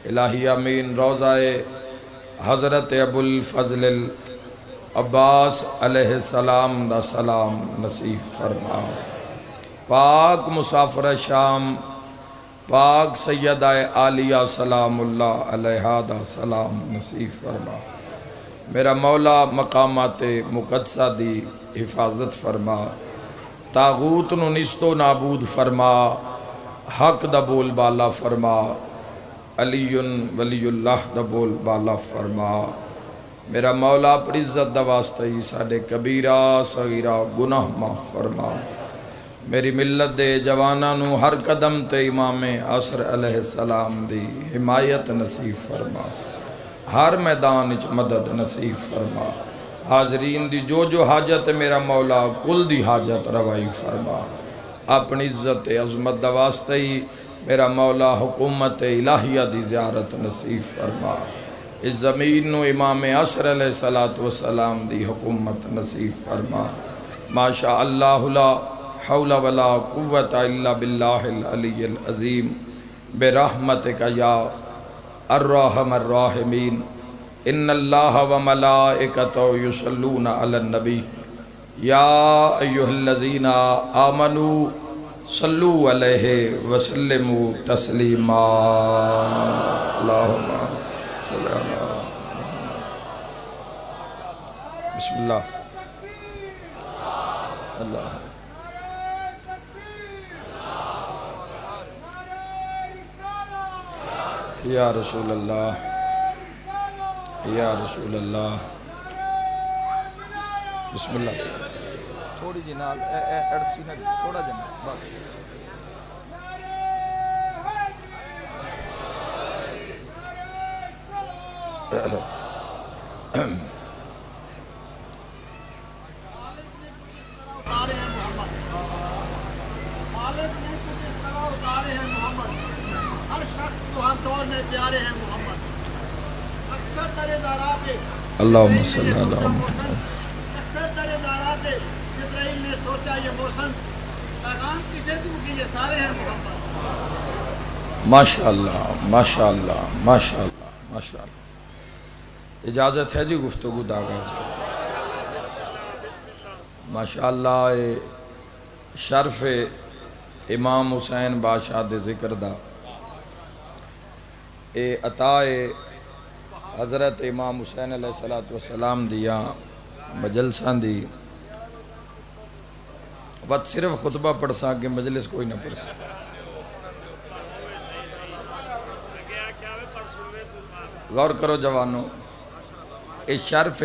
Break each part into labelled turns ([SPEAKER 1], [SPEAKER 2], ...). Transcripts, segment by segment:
[SPEAKER 1] الہی امین روضہ حضرت ابو الفضل عباس علیہ السلام دا سلام نصیب فرما۔ پاک مسافر شام پاک سیدہ عالیہ سلام اللہ علیہا دا سلام نصیب فرما۔ میرا مولا مقامات مقدسہ دی حفاظت فرما، طاغوت نو نیست و نابود فرما، حق دا بول بالا فرما، علی ولی اللہ دا بول بالا فرما۔ میرا مولا پر عزت دا واسطہ ہی ساڑے کبیرہ صغیرہ گناہ معاف فرما۔ میری ملت دے جواناں نو ہر قدم تے امام عصر علیہ السلام دی حمایت نصیب فرما، ہر میدان اچ مدد نصیب فرما۔ حاضرین دی جو حاجت میرا مولا کل دی حاجت روائی فرما۔ اپنی عزت عظمت دا واسطہ ہی میرا مولا حکومت الہیہ دی زیارت نصیب فرما۔ اس زمین نو امام عصر علیہ السلام دی حکومت نصیب فرما۔ ماشاء اللہ لا حول ولا قوت الا باللہ العلی العظیم برحمتک یا الرحم الراحمین۔ ان اللہ و ملائکتہ یصلون علی النبی یا ایہا الذین آمنوا صلو علیہ وسلموا تسلیما۔ اللہم صلی اللہ بسم اللہ اللہ یا رسول اللہ یا رسول اللہ۔ بسم اللہ تھوڑی جی نال اڑسی نہ تھوڑا جنا بس۔ اللہم صلی اللہ علیہ وسلم۔
[SPEAKER 2] اکثر درے دارات جبرائیل نے سوچا یہ موسم پیغام کسے دوں کہ یہ سارے ہیں محمد۔
[SPEAKER 1] ماشاءاللہ ماشاءاللہ ماشاءاللہ ماشاءاللہ۔ اجازت ہے جی گفتگو داغاز ماشاءاللہ۔ شرف امام حسین بادشاہ دے ذکر دا اے عطائے حضرت امام حسین علیہ السلام دیا مجلساں دی بات صرف خطبہ پڑھ سا کہ مجلس کوئی نہ پڑھ سا۔ غور کرو جوانوں، اے شرف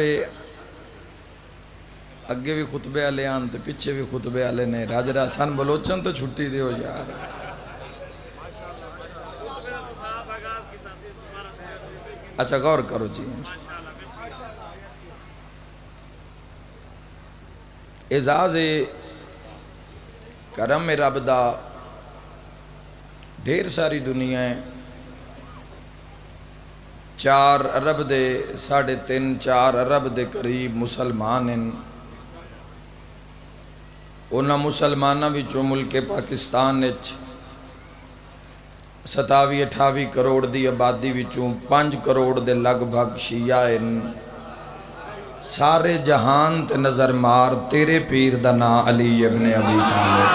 [SPEAKER 1] اگے بھی خطبے والے آن تو پیچھے بھی خطبے والے نے راج راسان بلوچن تو چھٹی دیو یار۔ اچھا غور کرو جی، اعزاز کرم رب دا ڈھیر ساری دنیا ہے، 4 ارب دے 3.5 4 ارب دے قریب مسلمان ہیں۔ انہاں مسلمانہ وچوں ملک پاکستان وچ 27-28 کروڑ دی آبادی وچوں 5 کروڑ دے لگ بھگ شیعہ ہیں۔ سارے جہان تے نظر مار تیرے پیر دا نام علی ابن ابی طالب،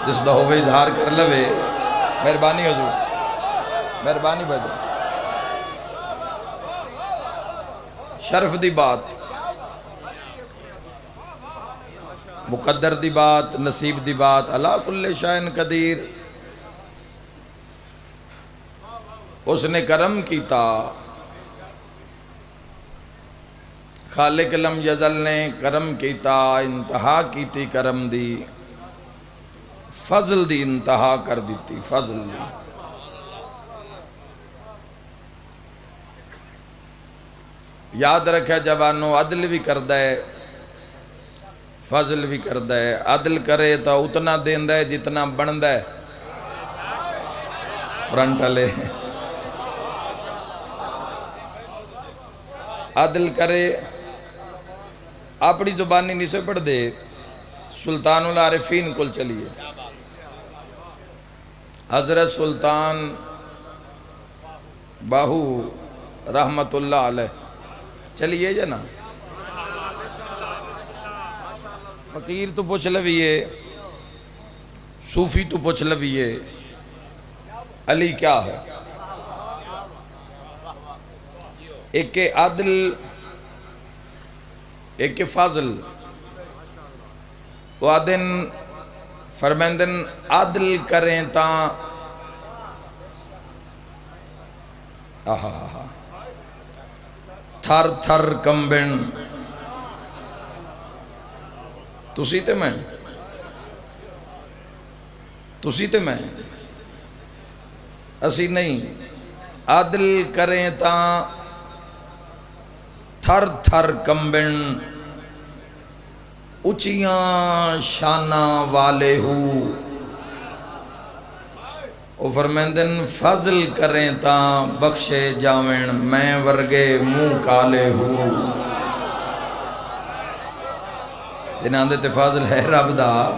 [SPEAKER 1] جس دا ہوئے اظہار کر لوے۔ مہربانی حضور، مہربانی بھائی، شرف دی بات، مقدر دی بات، نصیب دی بات، اللہ کل شائن قدیر۔ اس نے کرم کیتا، خالق لم یزل نے کرم کیتا، انتہا کیتی کرم دی، فضل دی انتہا کر دیتی، فضل دی۔ یاد رکھے جوانوں، عدل بھی کر دے، فضل بھی کر دے۔ عدل کرے تو اتنا دین دے جتنا بن دے فرنٹ لے۔ عدل کرے، اپنی زبانی نہیں سے پڑھ دے، سلطان العارفین کل چلیے، حضرت سلطان باہو رحمت اللہ علیہ چلیے جنا فقیر تو پوچھ لویے صوفی تو پوچھ لویے علی کیا ہے؟ ایک عدل ایک فضل وعدن فرمیندن عدل کریں تاں تھر تھر کمبن تسی تے میں اسی نہیں عدل کریں تاں تھر تھر کمبن اچیاں شانہ والے ہو او فرمیندن فضل کریں تاں بخشے جاوین میں ورگے منہ کالے ہو جنہاں دے تے فضل ہے رب دا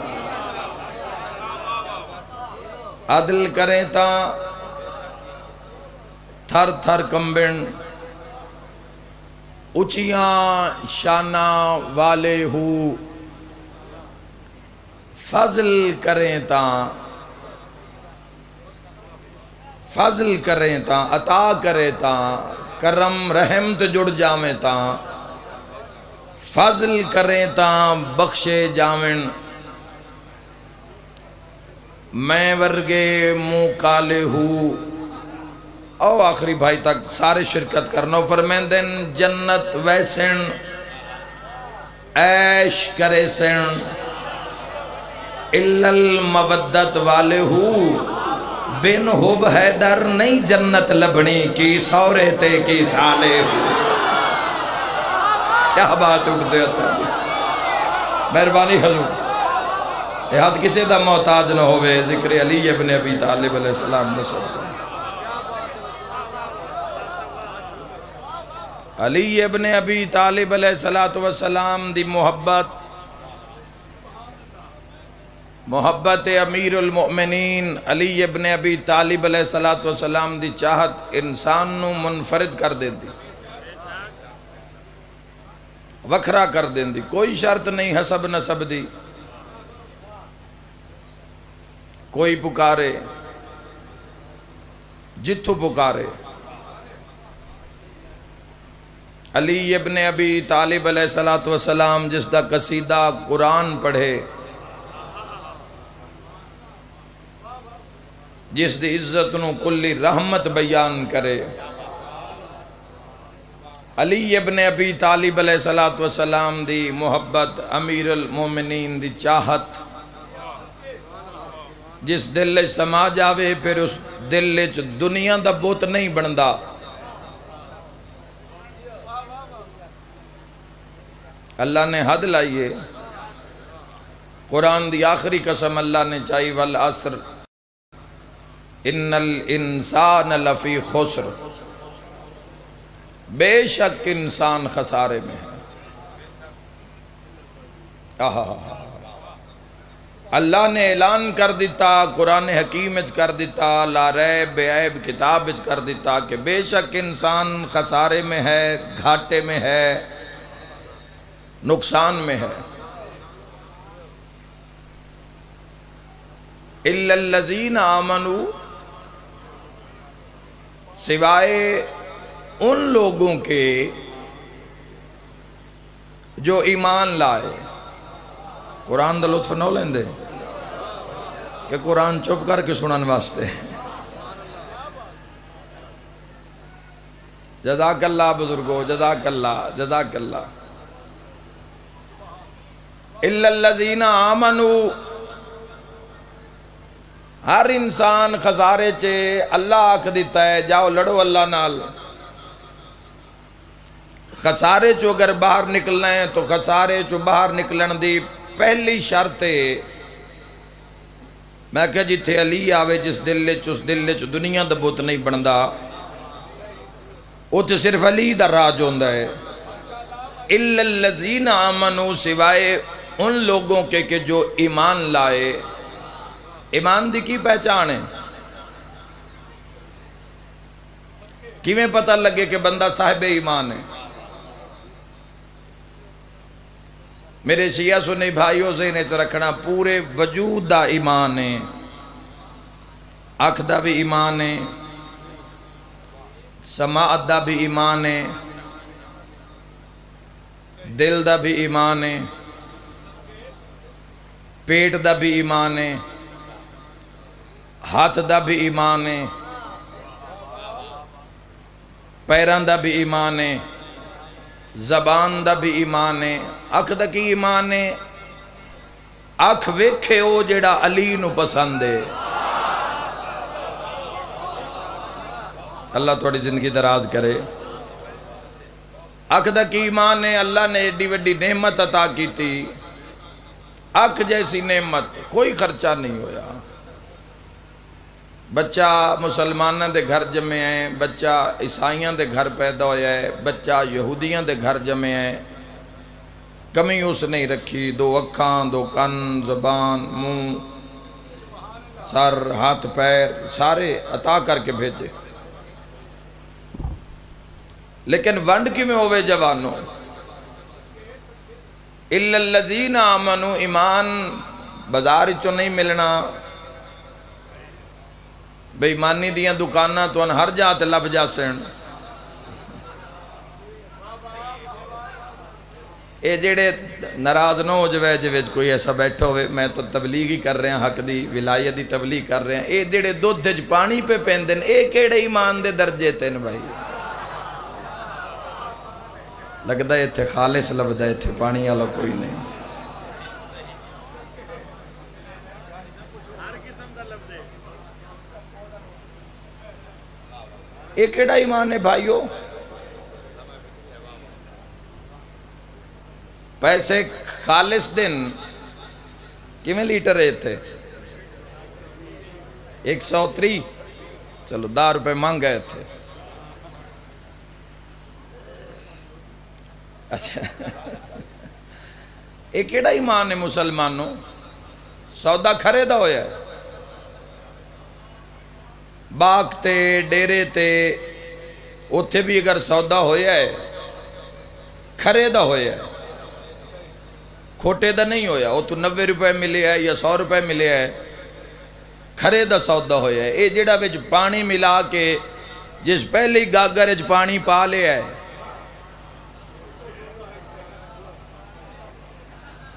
[SPEAKER 1] عدل کریں تاں تھر تھر کمبن اچیاں شانہ والے ہو فضل کریں تاں عطا کریں تاں کرم رحمت جڑ جاویں تاں فضل کریں تاں بخشے جاویں میں ورگے منہ کالے ہو او آخری بھائی تک سارے شرکت کرنا فرمیندن جنت ویسن عیش کرے سن الا المودت والے ہو بن حب حیدر نہیں جنت لبنی کی سورے تے کی سالے ہو کیا بات اٹھتے ہوتا ہے مہربانی حضور یہ حد کسی دا محتاج نہ ہوئے ذکر علی ابن ابی طالب علیہ السلام نے سب علی ابن ابی طالب علیہ السلام دی محبت امیر المؤمنین علی ابن ابی طالب علیہ السلام دی چاہت انسان نو منفرد کر دیں دی وکھرا کر دیں دی کوئی شرط نہیں حسب نسب دی کوئی پکارے جتھو پکارے علی ابن ابی طالب علیہ السلام جس دا قصیدہ قرآن پڑھے جس دی عزت نو کلی رحمت بیان کرے علی ابن ابی طالب علیہ السلام دی محبت امیر المومنین دی چاہت جس دل سما جاوے پھر اس دل دنیا دا بوت نہیں بندا اللہ نے حد لائیے قرآن دی آخری قسم اللہ نے چاہی والعصر ان الانسان لفی خسر بے شک انسان خسارے میں ہے اللہ نے اعلان کر دیتا قرآن حکیم اچ کر دیتا لا ریب بے عیب کتاب اچ کر دیتا کہ بے شک انسان خسارے میں ہے گھاٹے میں ہے نقصان میں ہے الا الذین آمنوا سوائے ان لوگوں کے جو ایمان لائے قرآن دا لطف نہ لیندے کہ قرآن چپ کر کے سنن واسطے جزاک اللہ بزرگو جزاک اللہ الا الذین آمنوا ہر انسان خسارے چے اللہ آکھ دیتا ہے جاؤ لڑو اللہ نال خسارے چو اگر باہر نکلنا ہے تو خسارے چو باہر نکلن دی پہلی شرط ہے میں کہا جتھے علی آوے جس دل چ دنیا دا بت نہیں بندا وہ تو صرف علی دا راج ہوندا ہے الا الذین آمنوا سوائے ان لوگوں کے کہ جو ایمان لائے ایمان دی کی پہچان ہے کیویں پتہ لگے کہ بندہ صاحب ایمان ہے؟ میرے شیعہ سنی بھائیوں ذہن وچ رکھنا، پورے وجود دا ایمان ہے، اکھ دا بھی ایمان ہے، سماعت دا بھی ایمان ہے، دل دا بھی ایمان ہے، پیٹ دا بھی ایمان ہے، ہاتھ دا بھی ایمان ہے، پیران دا بھی ایمان ہے، زبان دا بھی ایمان ہے۔ اکھ دا کی ایمان ہے؟ اکھ ویکھے او جیڑا علی نو پسند ہے۔ اللہ تھوڑی زندگی دراز کرے۔ اکھ دا کی ایمان ہے؟ اللہ نے ایڈی وڈی نعمت عطا کی تھی، اکھ جیسی نعمت کوئی خرچہ نہیں ہویا۔ بچہ مسلمانوں دے گھر جمے ہیں، بچہ عیسائیاں دے گھر پیدا ہویا ہے، بچہ یہودیاں دے گھر جمے ہیں، کمی اس نہیں رکھی، 2 اکھاں، 2 کن، زبان، منہ، سر، ہاتھ، پیر سارے عطا کر کے بھیجے۔ لیکن ونڈ کی میں ہوئے جوانوں، اِلَّا الَّذِينَ آمَنُوا، ایمان بازار چو نہیں ملنا، بے ایمانی دیاں دکانہ تو ان ہر جات لب جا سن۔ اے جیڑے ناراض نہ ہو جوے کوئی ایسا بیٹھا ہوئے، میں تو تبلیغ ہی کر رہے ہیں، حق دی ولایت دی تبلیغ کر رہے ہیں، اے جیڑے دودھ وچ پانی پہ پیندن، اے کیڑے ایمان دے درجے تین بھائی؟ لگدا ہے تھے خالص لبدا ہے تھے، پانی والا کوئی نہیں۔ ایک کیڑا ایمان ہے بھائیو؟ پیسے خالص دن کیویں لیٹر رہے تھے؟ 130، چلو 10 روپے مانگ گئے تھے۔ اچھا ایک کیڑا ایمان ہے مسلمانوں؟ سودا خریدا ہویا ہے، باغ تے ڈیرے تے اوتھے بھی اگر سودا ہویا ہے، خریدا ہویا ہے، کھوٹے دا نہیں ہویا، وہ تو 90 روپے ملے ہے یا 100 روپے ملے ہے، خریدا سودا ہویا ہے۔ اے جڑا وچ پانی ملا کے جس پہلی گاگر وچ پانی پا لیا ہے،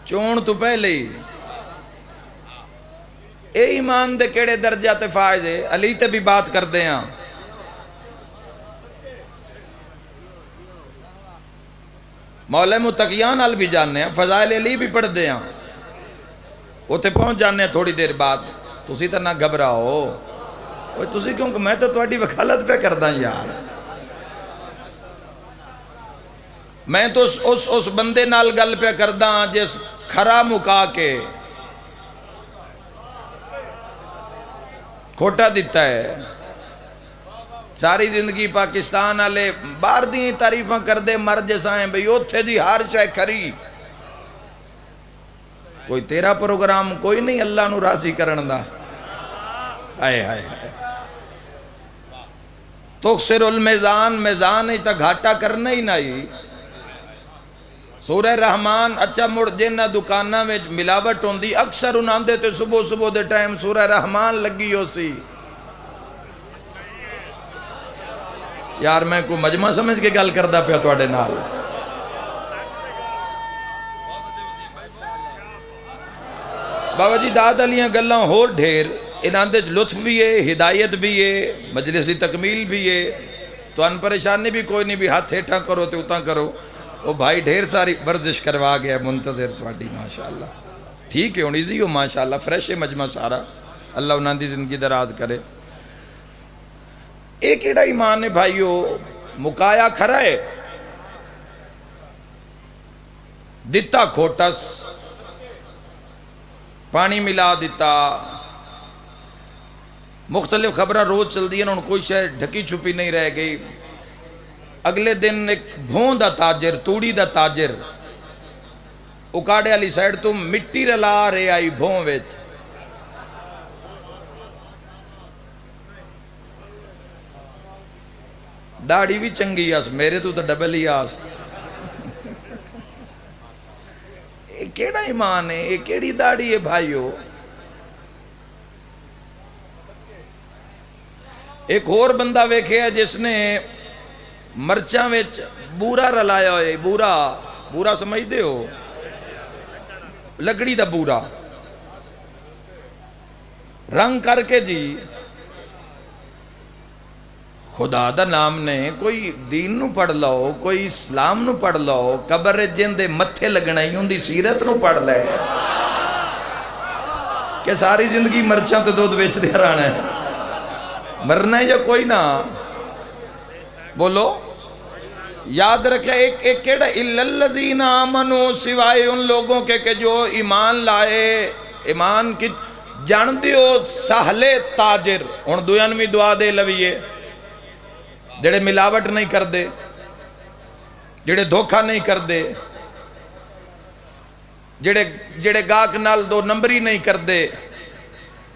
[SPEAKER 1] چون تو پہلے ہی، اے ایمان دے کیڑے درجہ تے فائز ہے؟ علی تے بھی بات کر دے ہیں، مولا متقیان نال بھی جاننے ہیں، فضائل علی بھی پڑھ دے ہیں، وہ تے پہنچ جاننے ہیں تھوڑی دیر بعد۔ تسی تو نہ گھبراؤ، تسی کیوں کہ میں تو تہاڈی وکالت پہ کردا یار، میں تو اس بندے نال گل پہ کردا جس کھرا مکا کے کھوٹا دیتا ہے۔ ساری زندگی پاکستان والے باہر دی تعریفاں کر دے مر جیسا ہیں بھئی اوتھے دی ہر شے کھری، کوئی تیرا پروگرام کوئی نہیں اللہ نو راضی کرن دا۔ ہائے ہائے ہائے، تخسر المیزان، میزان ہی تا گھاٹا کرنا ہی نہیں۔ سورہ رحمان، اچھا مڑ جنہ دکانہ میں ملاوٹ ہوندی، اکثر انہاں دے تے صبح صبح دے ٹائم سورہ رحمان لگی ہو سی۔ یار میں کو مجمع سمجھ کے گل کردہ پیا تواڈے نال۔ بابا جی داد علیاں گلاں ہور ڈھیر، انہاں دے لطف بھی ہے، ہدایت بھی ہے، مجلسی تکمیل بھی ہے، تو ان پریشانی بھی کوئی نہیں، بھی ہاتھ ہیٹھا کرو تے اتاں کرو۔ وہ بھائی ڈھیر ساری ورزش کروا گیا، منتظر تواڈی ماشاءاللہ، ٹھیک ہے، ایزی ہو ماشاءاللہ، فریش ہے مجمع سارا، اللہ انہاں دی زندگی دراز کرے۔ ایک ایڈا ایمان ہے بھائیو، مکایا کھرا ہے، دیتا کھوٹس، پانی ملا دیتا، مختلف خبریں روز چل دی ہیں، ان کوئی شے ڈھکی چھپی نہیں رہ گئی۔ اگلے دن ایک بھون دا تاجر، توڑی دا تاجر، اکاڑے والی سائڈ تو مٹی رلا رہے آئی بھون وچ، داڑھی بھی چنگی آس میرے تو ڈبل ہی آس یہ کیڑا ایمان ہے یہ کیڑی داڑھی ہے بھائیو ایک اور بندہ ویکھے ہے جس نے مرچاں وچ بورا رلایا ہوئے بورا سمجھ دے ہو لکڑی دا بورا رنگ کر کے جی خدا دا نام نے کوئی دین نو پڑھ لو کوئی اسلام نو پڑھ لو قبر جن دے متھے لگنا ہی ان دی سیرت نو پڑھ لے کہ ساری زندگی مرچاں تے دودھ ویچ دے رانا ہے مرنا ہے یا کوئی نہ بولو یاد رکھے ایک کیڑا الذین آمنوا سوائے ان لوگوں کے کہ جو ایمان لائے ایمان کی جان دیو سہلے تاجر ان دویانوی دعا دے لویے جڑے ملاوٹ نہیں کر دے جڑے دھوکہ نہیں کر دے جڑے گاہک نال دو نمبری نہیں کر دے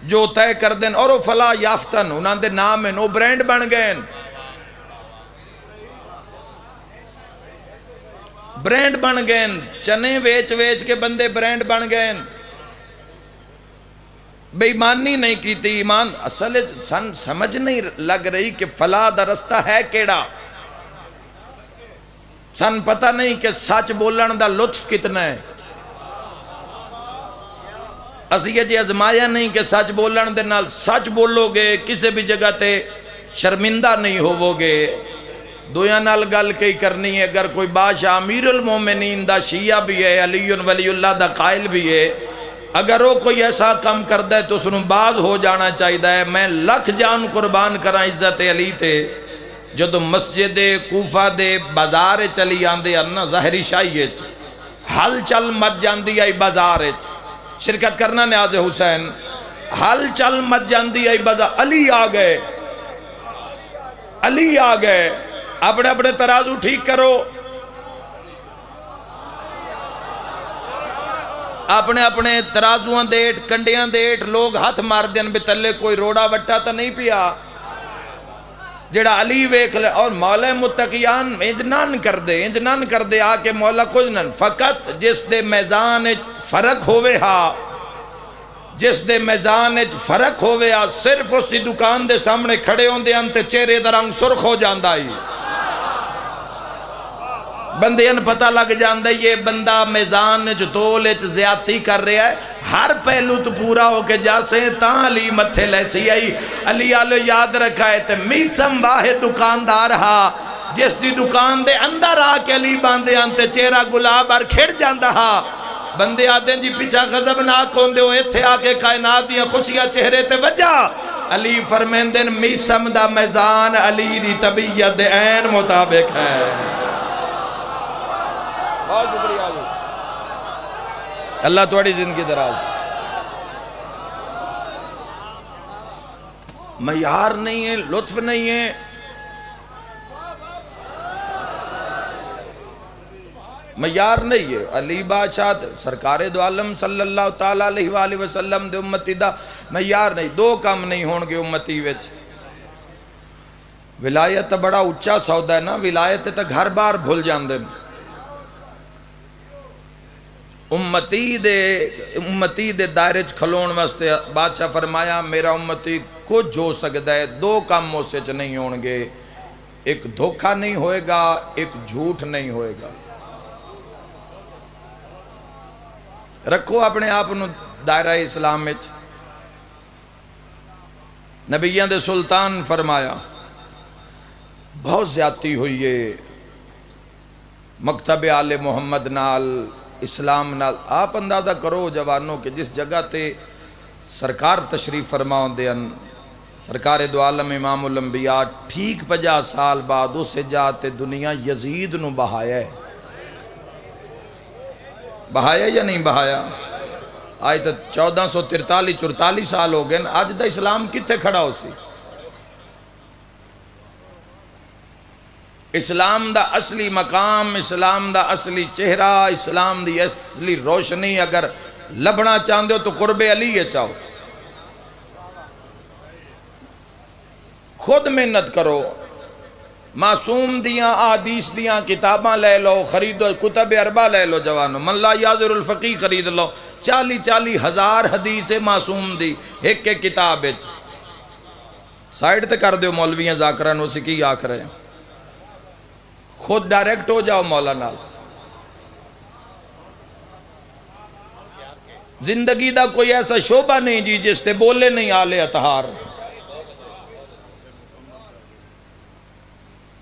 [SPEAKER 1] جو طے کر دیں اور وہ فلا یافتن انہاں دے نام ہیں وہ برینڈ بن گئے برینڈ بن گئے چنے ویچ کے بندے برینڈ بن گئے بے ایمانی نہیں کی تھی ایمان اصل سن سمجھ نہیں لگ رہی کہ فلاح دا رستہ ہے کیڑا سن پتہ نہیں کہ سچ بولن دا لطف کتنا ہے اسی جی ازمایا نہیں کہ سچ بولن دے نال سچ بولو گے کسی بھی جگہ تے شرمندہ نہیں ہوو گے دویا نال گل کئی کرنی ہے اگر کوئی بادشاہ امیر المومنین دا شیعہ بھی ہے علی ولی اللہ دا قائل بھی ہے اگر وہ کوئی ایسا کام کرتا ہے تو اس نے باز ہو جانا چاہیے ہے میں لکھ جان قربان کرا عزت علی تے جدو مسجد کوفہ دے بازار چلی آندے انا ظاہری شاہی حل چل مت جاندی آئی بازار شرکت کرنا نیاز حسین حل چل مت جاندی آئی بازار علی آ گئے اپنے ترازو ٹھیک کرو اپنے ترازوان دیٹ کنڈیاں دیٹ لوگ ہاتھ مار دین بھی تلے کوئی روڑا وٹا تا نہیں پیا جڑا علی ویکھ لے اور مولا متقیان انجنان کر دے آکے مولا کچھ نن فقط جس دے میزان فرق ہوئے ہا جس دے میزان فرق ہوئے ہا صرف اس دی دکان دے سامنے کھڑے ہوں دے انتے چہرے دا رنگ سرخ ہو جاندہ ہی بندے ان پتہ لگ جاندہ یہ بندہ میزان جو تولے زیادتی کر رہا ہے ہر پہلو تو پورا ہو کے جاسے تاں علی متھے لے سی آئی علی آلو یاد رکھا ہے تے میسم واحد دکاندار ہا جس دی دکان دے اندر آ کے علی باندے انتے چہرہ گلاب اور کھڑ جاندہ ہا بندے آدھیں جی پیچھا غضب نہ کوندے ہو اتھے آکے کائنات دیا خوشیاں چہرے تے وجہ علی فرمیندن میسم دا میزان علی دی طبیعت دے عین مطابق ہے بہت شکریہ جی اللہ تھوڑی زندگی دراز معیار نہیں ہے لطف نہیں ہے معیار نہیں ہے علی بادشاہ سرکار دو عالم صلی اللہ تعالیٰ علیہ وآلہ وسلم دے امتی دا معیار نہیں دو کام نہیں ہون گے امتی وچ ولایت بڑا اچھا سودا ہے نا ولایت تا گھر بار بھول جاندے امتی دے دائرے کھلون واسطے بادشاہ فرمایا میرا امتی کچھ ہو سکتا ہے دو کام موسے چ نہیں ہون گے ایک دھوکہ نہیں ہوئے گا ایک جھوٹ نہیں ہوئے گا رکھو اپنے آپ دائرہ اسلام وچ نبیان دے سلطان فرمایا بہت زیادتی ہوئی ہے مکتب آل محمد نال اسلام نال آپ اندازہ کرو جوانوں کہ جس جگہ تے سرکار تشریف فرماؤں دے ان سرکار دو عالم امام الانبیاء ٹھیک 50 سال بعد اسے جاتے دنیا یزید نو بہایا ہے بہایا یا نہیں بہایا آج تو 1443-44 سال ہو گئے آج دا اسلام کتے کھڑا ہو سی اسلام دا اصلی مقام اسلام دا اصلی چہرہ اسلام دی اصلی روشنی اگر لبنا چاہتے ہو تو قرب علی ہے چاہو خود محنت کرو معصوم دیاں احادیث دیاں کتاباں لے لو، خریدو، کتب اربع لے لو جوانو، من لا یاذر الفقیہ خرید لو، 40 ہزار حدیث معصوم دی ایک ایک کتاب وچ۔ سائیڈ تے کر دیو مولویاں ذاکران اسی کی آکھ رہے ہیں، خود ڈائریکٹ ہو جاؤ مولا نال۔ زندگی دا کوئی ایسا شعبہ نہیں جی جس تے بولے نہیں آل اطہار،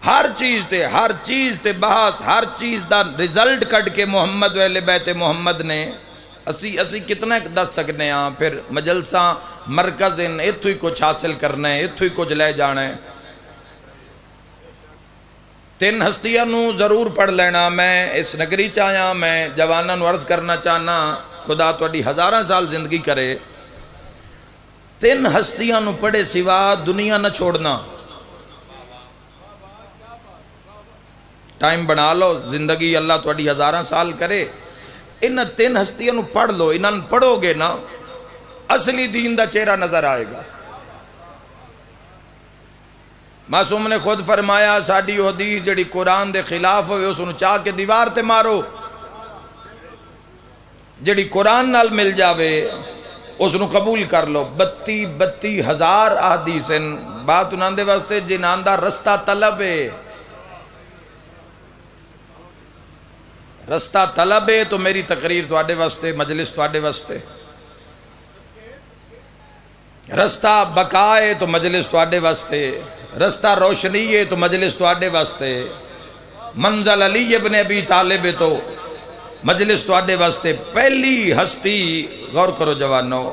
[SPEAKER 1] ہر چیز تے بحث، ہر چیز دا رزلٹ کٹ کے محمد و اہل بیت محمد نے اسی کتنا دس سکنے ہاں، پھر مجلساں مرکز اتھو ہی کچھ حاصل کرنا ہے، اتھو ہی کچھ لے جانا ہے۔ 3 ہستیاں نو ضرور پڑھ لینا۔ میں اس نگری چاہیا، میں جواناں نو عرض کرنا چاہنا، خدا تہاڈی ہزاراں سال زندگی کرے، 3 ہستیاں نو پڑھے سوا دنیا نہ چھوڑنا۔ ٹائم بنا لو، زندگی اللہ تہاڈی ہزاراں سال کرے، انہاں 3 ہستیاں نو پڑھ لو، انہاں پڑھو گے نا اصلی دین دا چہرہ نظر آئے گا۔ معصوم نے خود فرمایا ساڈی حدیث جڑی قرآن دے خلاف ہوئے اس نو چاہ کے دیوار تے مارو، جڑی قرآن نال مل جاوے اس نو قبول کر لو۔ 32 ہزار احادیث ہیں، بات انہاں دے واسطے جنہاں دا رستہ طلب ہے، رستہ طلب ہے تو میری تقریر تواڈے واسطے، مجلس تواڈے واسطے، رستہ بقا ہے تو مجلس تواڈے واسطے، رستہ روشنی ہے تو مجلس تواڈے واسطے، منزل علی ابن ابی طالب تو مجلس تواڈے واسطے۔ پہلی ہستی غور کرو جوانو،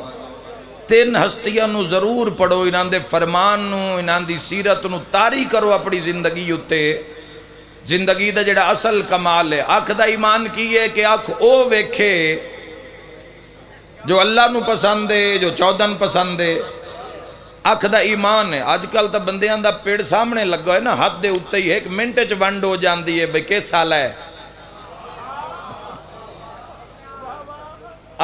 [SPEAKER 1] 3 ہستیاں نو ضرور پڑھو، انہاں دے فرمان نو، انہاں دی سیرت نو طاری کرو اپنی زندگی اتے۔ زندگی دا جڑا اصل کمال ہے، اکھ دا ایمان کی ہے کہ اکھ او ویکھے جو اللہ نو پسند ہے، جو 14 پسند ہے، اکھ دا ایمان ہے۔ آج کل تا بندیاں دا پیڑ سامنے لگا ہے نا، ہاتھ دے اتے ہی 1 منٹ چ ونڈ ہو جاندی ہے، بھئی کس سال ہے،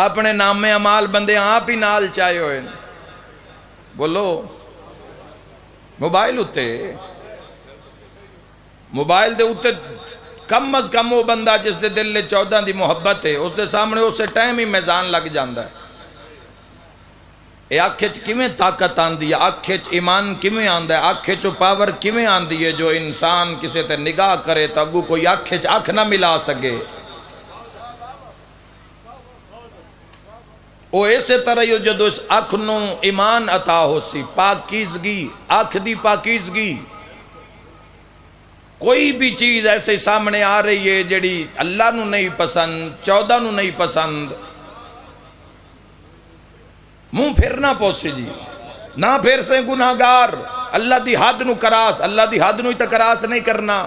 [SPEAKER 1] اپنے نام اعمال بندے آپ ہی نال چاہے ہوئے، بولو موبائل اتے، موبائل دے اتے کم از کم وہ بندہ جس دے دل لے 14 دی محبت ہے، اس دے سامنے اسے ٹائم ہی میزان لگ جاندہ ہے۔ اے آنکھیں کیویں طاقت آندی ہے، آنکھیں ایمان کیویں آندہ ہے، آنکھیں پاور کیویں آندی ہے، جو انسان کسے تے نگاہ کرے تو اگو کوئی آنکھ نہ ملا سکے۔ وہ ایسے طرح ہی جدو اس آنکھ نو ایمان عطا ہو سی، پاکیزگی، آنکھ دی پاکیزگی، کوئی بھی چیز ایسے سامنے آ رہی ہے جڑی اللہ نو نہیں پسند، 14 نو نہیں پسند، منہ پھرنا پوسی جی، نہ پھر سے گناہگار، اللہ دی حد نو کراس، اللہ دی حد نو ہی تکراس نہیں کرنا،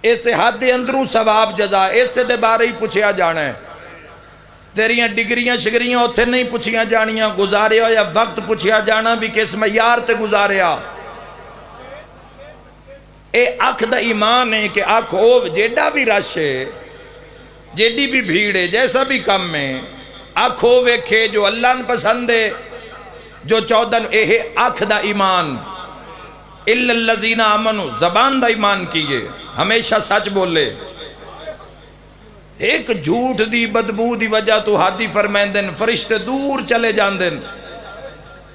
[SPEAKER 1] ایسے حد دے اندروں ثواب جزا، ایسے دے بارے ہی پوچھیا جانا ہے، تیریاں ڈگریاں شگریاں اتھے نہیں پوچھیا جانیاں، گزاریا یا وقت پوچھیا جانا بھی کس معیار تے گزاریا۔ اے اکھ دا ایمان ہے کہ اکھ او جیڑا بھی رش ہے، جیڑی بھی بھیڑ ہے، جیسا بھی کم ہے، اکھ او ویکھے جو اللہ نے پسند ہے، جو 14 اے اکھ دا ایمان۔ اِلَّا الَّذِينَ آمَنُوا، زبان دا ایمان کیے، ہمیشہ سچ بولے۔ ایک جھوٹ دی بدبو دی وجہ تو ہادی فرمیندن فرشتے دور چلے جاندن،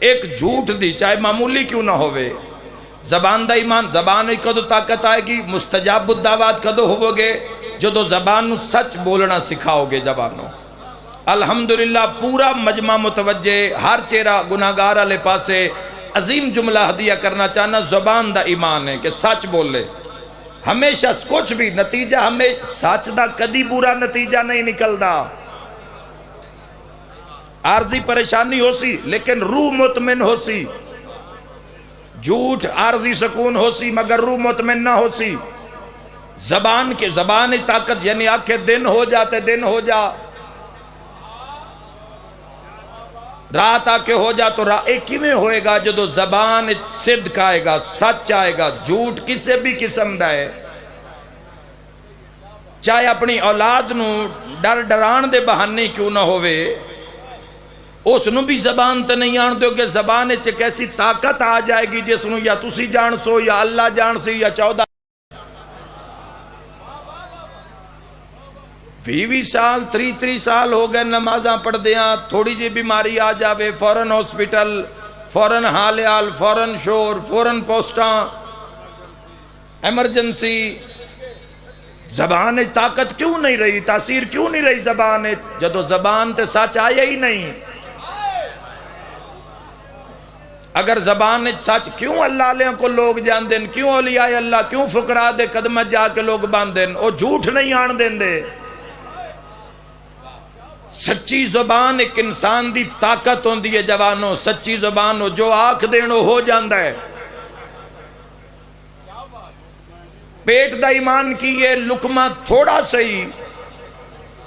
[SPEAKER 1] ایک جھوٹ دی چاہے معمولی کیوں نہ ہوئے۔ زبان دا ایمان، زبان ہی کدو طاقت آئے گی، مستجاب الدعوات کدو ہوو گے، جو دو زبان نو سچ بولنا سکھاؤ گے زبانوں۔ الحمدللہ پورا مجمع متوجہ، ہر چہرہ گناہگار والے پاسے، عظیم جملہ ہدیہ کرنا چاہنا، زبان دا ایمان ہے کہ سچ بولے، ہمیشہ کچھ بھی نتیجہ، ہمیں سچ دا کدی برا نتیجہ نہیں نکلدا۔ عارضی پریشانی ہو سی لیکن روح مطمئن ہو سی، جھوٹ عارضی سکون ہو سی مگر روح مطمئن نہ ہو سی۔ زبان کے زبان طاقت یعنی آنکھیں دن ہو جاتے، دن ہو جا، رات آ کے ہو جا تو ایک ہی میں ہوئے گا جدو زبان صدق آئے گا، سچ آئے گا۔ جھوٹ کسے بھی قسم دا ہے، چاہے اپنی اولاد نو ڈر ڈران دے بہانے کیوں نہ ہوئے، اس نو بھی زبان تے نہیں آن دو کہ زبان ایک ایسی طاقت آ جائے گی جس نو یا تسی جان سو یا اللہ جان سی یا 14 20 سال 30 سال ہو گئے نمازاں پڑھ دیاں، تھوڑی جی بیماری آ جاوے فوراً ہاسپٹل، فوراً حال فوراً شور، فوراً پوسٹاں، ایمرجنسی۔ زبان طاقت کیوں نہیں رہی، تاثیر کیوں نہیں رہی زبان؟ جدو زبان تے سچ آیا ہی نہیں۔ اگر زبان سچ کیوں اللہ علیہ کو لوگ جان دیں، کیوں اولیاء اللہ، کیوں فقراء دے قدمت جا کے لوگ باندھ دیں، وہ جھوٹ نہیں آن دیں دے۔ سچی زبان ایک انسان دی طاقت ہوندی ہے جوانوں، سچی زبان ہو جو آنکھ دینو ہو جاندہ ہے۔ پیٹ دا ایمان کی یہ لقمہ تھوڑا سہی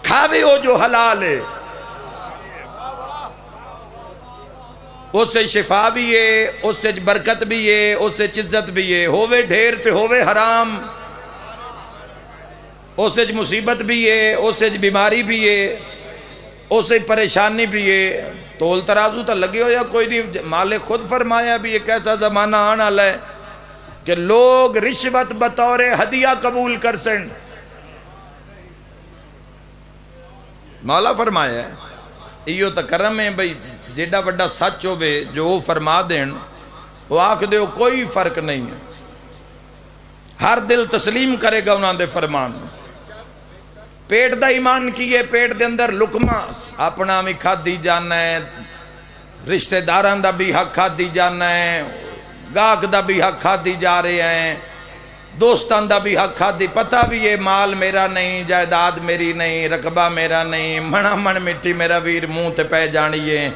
[SPEAKER 1] کھاوے ہو جو حلال ہے، اس سے شفا بھی ہے، اس سے برکت بھی ہے، اس سے عزت بھی ہے۔ ہووے ڈھیر تے ہووے حرام، اس سے مصیبت بھی ہے، اس سے بیماری بھی ہے، اس سے پریشانی بھی ہے۔ تول ترازو تا لگے ہو یا کوئی نہیں، مالک خود فرمایا بھی ایک ایسا زمانہ آنا لائے کہ لوگ رشوت بطور ہدیہ قبول کر سن۔ مولا فرمایا ہے ایو تکرم ہے بھئی جیڑا بڑا سچ ہوئے جو وہ فرما دیں، وہ آکھ دے کوئی فرق نہیں ہے، ہر دل تسلیم کرے گا انہاں دے فرمان۔ پیٹ دا ایمان کیے، پیٹ دے اندر لقمہ اپنا بھی کھاد دی جانا ہے، رشتہ داران دا بھی حق کھاد دی جانا ہے، گاہک دا بھی حق کھاد دی جا رہے ہیں، دوستان دا بھی حق کھاد دی۔ پتہ بھی یہ مال میرا نہیں، جائیداد میری نہیں، رقبہ میرا نہیں، منا من مٹی میرا ویر منہ تے پہ جانیے۔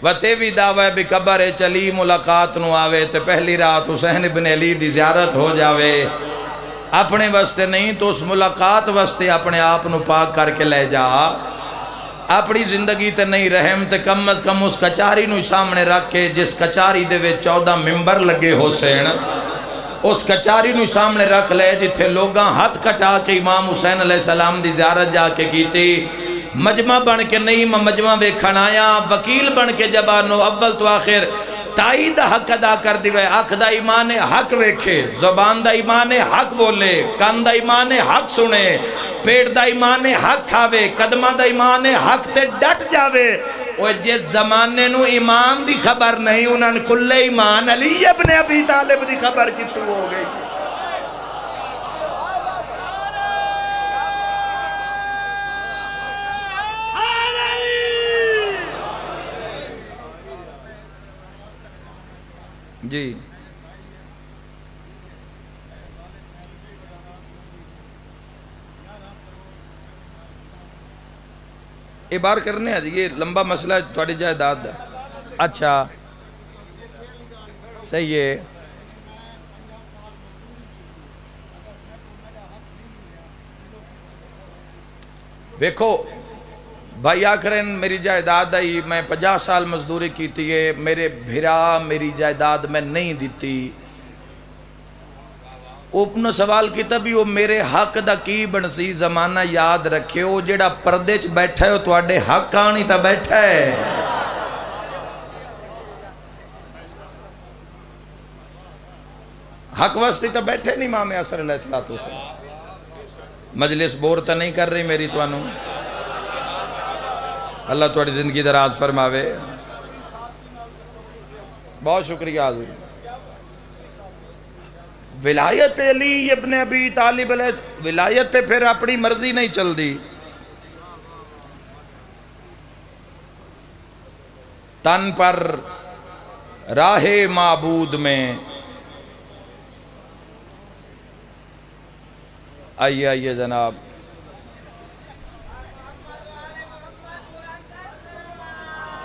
[SPEAKER 1] وتے بھی دعوی بھی قبر چلی ملاقات نو آوے تے پہلی رات حسین ابن علی دی زیارت ہو جاوے۔ اپنے واسطے نہیں تو اس ملاقات واسطے اپنے آپ نو پاک کر کے لے جا۔ اپنی زندگی تے نہیں رحم تے کم از کم اس کچاری نو سامنے رکھ کے جس کچاری دے وے 14 ممبر لگے حسین، اس کچاری نو سامنے رکھ لے جتھے لوگاں ہاتھ کٹا کے امام حسین علیہ السلام دی زیارت جا کے کیتی۔ مجمع بن کے نہیں مجمع ویکھن آیا، وکیل بن کے جبانو اول تو آخر تائید حق ادا کر دیوے۔ آنکھ دا ایمان حق ویکھے، زبان دا ایمان حق بولے، کان دا ایمان حق سنے، پیٹ دا ایمان حق کھاوے، قدمہ دا ایمان حق تے ڈٹ جاوے۔ وہ جس زمانے نو ایمان دی خبر نہیں، انہاں نے کل ایمان علی ابن ابی طالب دی خبر کی تو ہو گئی۔ جی یہ بار کرنے ہیں یہ لمبا مسئلہ ہے تھوڑی جائیداد ہے۔ اچھا صحیح ہے۔ ویکھو بھائی آکرین میری جائیداد آئی، میں 50 سال مزدوری کیتی ہے، میرے بھرا میری جائیداد میں نہیں دیتی۔ اپنا سوال کیتا بھی وہ میرے حق دا کی بنسی، زمانہ یاد رکھے ہو جیڑا پردے چ بیٹھا ہے وہ تواڈے حق آنی تا بیٹھا ہے۔ حق واسطے تا بیٹھے نہیں امام عصر علیہ السلام۔ مجلس بور تا نہیں کر رہی میری توانوں؟ اللہ تواڈی زندگی دراز فرماوے۔ بہت شکریہ حضور۔ ولایت علی ابن ابی طالب علیہ ولایت پھر اپنی مرضی نہیں چل دی، تن پر راہ معبود میں آئیے جناب۔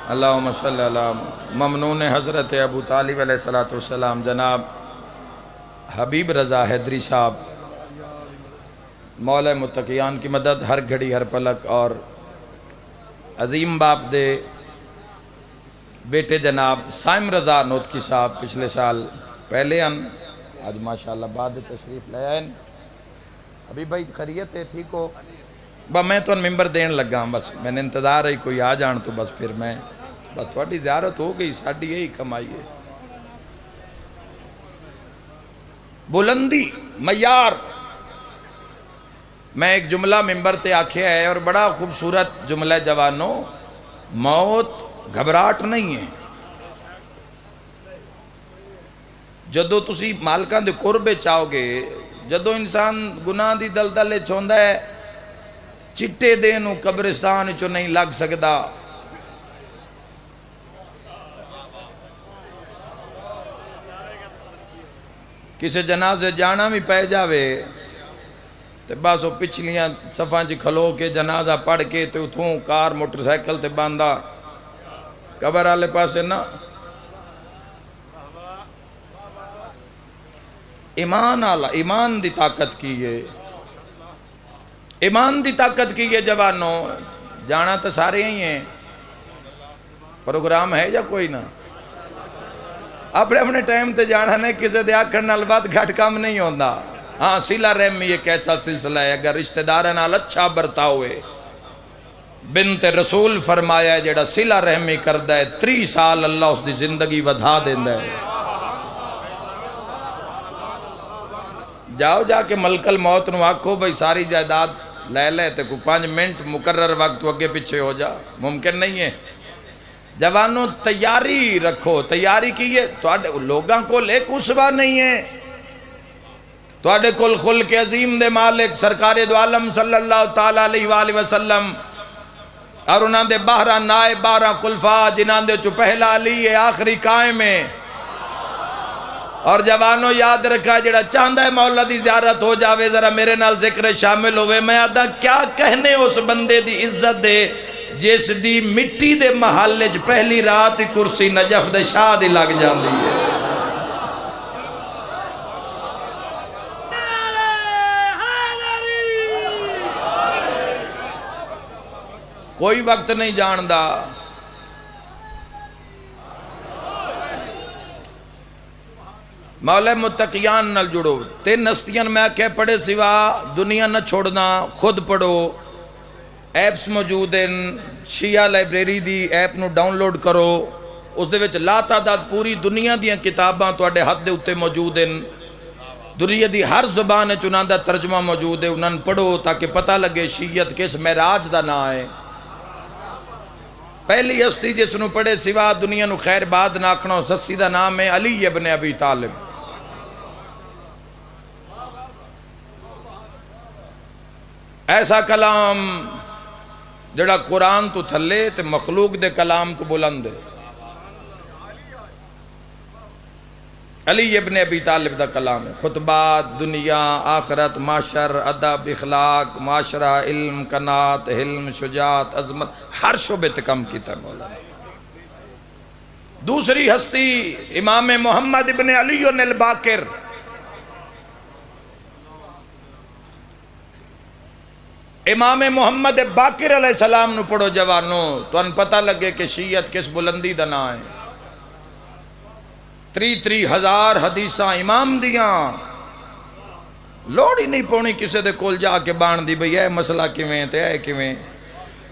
[SPEAKER 1] اللہم صلی اللہ ممنون حضرت ابو طالب علیہ السلام جناب حبیب رضا حیدری صاحب، مولا متقیان کی مدد ہر گھڑی ہر پلک، اور عظیم باپ دے بیٹے جناب سائم رضا نوتکی صاحب پچھلے سال پہلے ان آج ماشاءاللہ بعد تشریف لے آئے۔ ابھی بھائی خیریت ہے، ٹھیک ہو؟ میں تو ممبر دین لگا ہوں، بس میں نے انتظار ہے کوئی آ جان تو بس پھر میں بس تھوڑی زیارت ہو گئی، ساڑی یہی کمائی ہے. بلندی معیار. میں ایک جملہ ممبر تے آکھیا ہے اور بڑا خوبصورت جملہ جوانوں، موت گھبراہٹ نہیں ہے. جدو تسی مالکاں دے قربے چاہو گے، جدو انسان گناہ دی دلدل چھوندا ہے، چٹے دینوں قبرستان چو نہیں لگ سکدا. کسے جنازے جانا بھی پہ جاوے تے بس وہ پچھلیاں صفاں چ کھلو کے جنازہ پڑھ کے تے اتھوں کار موٹر سائیکل تے باندھا قبر والے پاسے نہ. ایمان آلہ، ایمان دی طاقت کی ہے، ایمان دی طاقت کی ہے. جوانوں جانا تو سارے ہی ہیں، پروگرام ہے یا کوئی نہ؟ اپنے اپنے ٹائم تے جانا نے، کسے دے آکھن نال بات گھٹ کام نہیں ہوندا. ہاں صلہ رحمی ایک ایسا سلسلہ ہے، اگر رشتہ داراں نال اچھا برتاؤ ہے. بنت رسول فرمایا ہے جڑا صلہ رحمی کردا ہے 30 سال اللہ اس دی زندگی ودھا دیندا ہے. جاؤ جا کے ملک الموت نو آکھو بھئی ساری جائیداد لے لے تے کو 5 منٹ مقرر وقت اگے پیچھے ہو جا، ممکن نہیں ہے. جوانوں تیاری رکھو، تیاری کیے. لوگاں کو ایک اسوہ نہیں ہے. تواڈے کول خلق عظیم دے مالک سرکار دو عالم صلی اللہ تعالیٰ علیہ وآلہ وسلم اور انہاں دے 12 نائب 12 خلفاء جنہاں دے چو پہلا علی ہے، آخری قائم ہے. اور جوانوں یاد رکھا جڑا چاہندہ ہے مولا دی زیارت ہو جاوے، ذرا میرے نال ذکر شامل ہوئے. میں آدھا کیا کہنے اس بندے دی عزت دے جس دی مٹی دے محلے چ پہلی رات ہی کرسی نجف دے شاہ دی لگ جاندی ہے. کوئی وقت نہیں جاندا. مولا متقیان نال جڑو. 3 ہستیاں میں کہہ پڑھے سوا دنیا نہ چھوڑنا، خود پڑھو. ایپس موجود ہیں، شیعہ library the app know down load کرو. اس دے وچ لا تعداد پوری دنیا دیاں کتاباں تواڈے ہاتھ دے اُتے موجود ہیں. دنیا دی ہر زبان وچ انہاں دا ترجمہ موجود ہے، انہاں پڑھو تاکہ پتہ لگے شیعت کس معراج دا نام ہے. پہلی ہستی جس نو پڑھے سوا دنیا نو خیر باد نہ آکھنا، اس ہستی دا نام ہے علی ابن ابی طالب. ایسا کلام جڑا قرآن تو تھلے تے مخلوق دے کلام تو بلند ہے. علی ابن ابی طالب دا کلام ہے. خطبات، دنیا، آخرت، معاشر، ادب، اخلاق، معاشرہ، علم، قناعت، حلم، شجاعت، عظمت، ہر شعبے تے کم کیتا مولا. دوسری ہستی امام محمد ابن علی الباقر. امام محمد باقر علیہ السلام نو پڑھو جوانوں تو ان پتہ لگے کہ شیعت کس بلندی دا نام ہے. 33,000 حدیثاں امام دیاں. لوڑ ہی نہیں پونی کسے دے کول جا کے بان دی بھئی اے مسئلہ کیویں تے اے کیویں.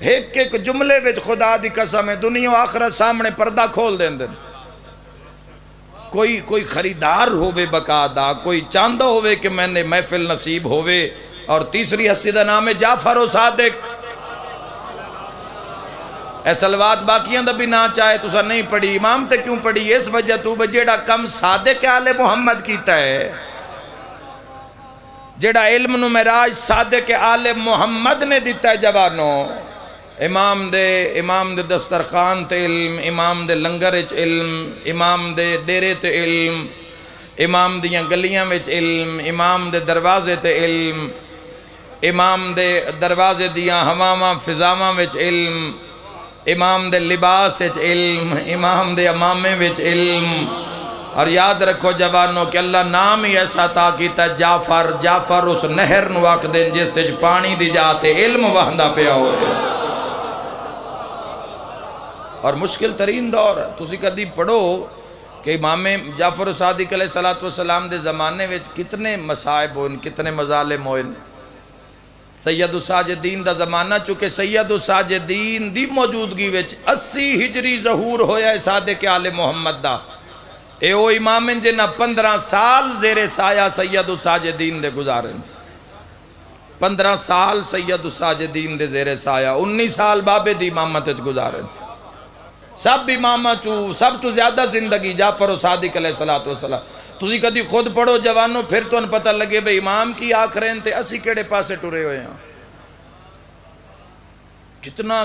[SPEAKER 1] ایک ایک جملے وچ خدا دی قسم ہے دنیا و آخرت سامنے پردہ کھول دین دن. کوئی خریدار ہووے بقاعدہ، کوئی چاندہ ہووے کہ میں نے محفل نصیب ہووے. اور تیسری ہستی دا نام ہے جعفر و صادق. اے سلوات باقیاں دا بھی نہ چاہے تو سا نہیں پڑھی. امام تے کیوں پڑھی؟ اس وجہ تو بجیڑا کم صادق آل محمد کیتا ہے، جیڑا علم نو معراج صادق آل محمد نے دیتا ہے. جوانوں امام دے دسترخوان تے علم، امام دے لنگر وچ علم، امام دے ڈیرے تے علم، امام دیاں گلیاں وچ علم، امام دے دروازے تے علم، امام دے دروازے دیاں ہواواں فضاواں وچ علم، امام دے لباس وچ علم، امام دے امامے وچ علم. اور یاد رکھو جوانوں کہ اللہ نام ہی ایسا تا کیتا جعفر. جعفر اس نہر نو آکھ دین جس وچ پانی دی جاتے علم وہندا پیا ہوئے. اور مشکل ترین دور ہے. تسی کدی پڑھو کہ امام جعفر صادق علیہ السلام دے زمانے وچ کتنے مصائب ہوئے، کتنے مظالم ہوئے. سید الساجدین دا زمانہ چونکہ سید الساجدین دی موجودگی وچ 80 ہجری ظہور ہویا ہے صادق آل محمد دا. اے او امام جنہ 15 سال زیر سایہ سید الساجدین دے گزارن. 15 سال سید الساجدین دے زیر سایہ، 19 سال بابے دی امامت وچ گزارن. سب امامہ چو سب تو زیادہ زندگی جعفر و صادق علیہ السلام. تسی کدی خود پڑھو جوانوں، پھر تو ان پتہ لگے بھئی امام کی آکھرین تے اسی کیڑے پاسے ٹرے ہوئے ہیں.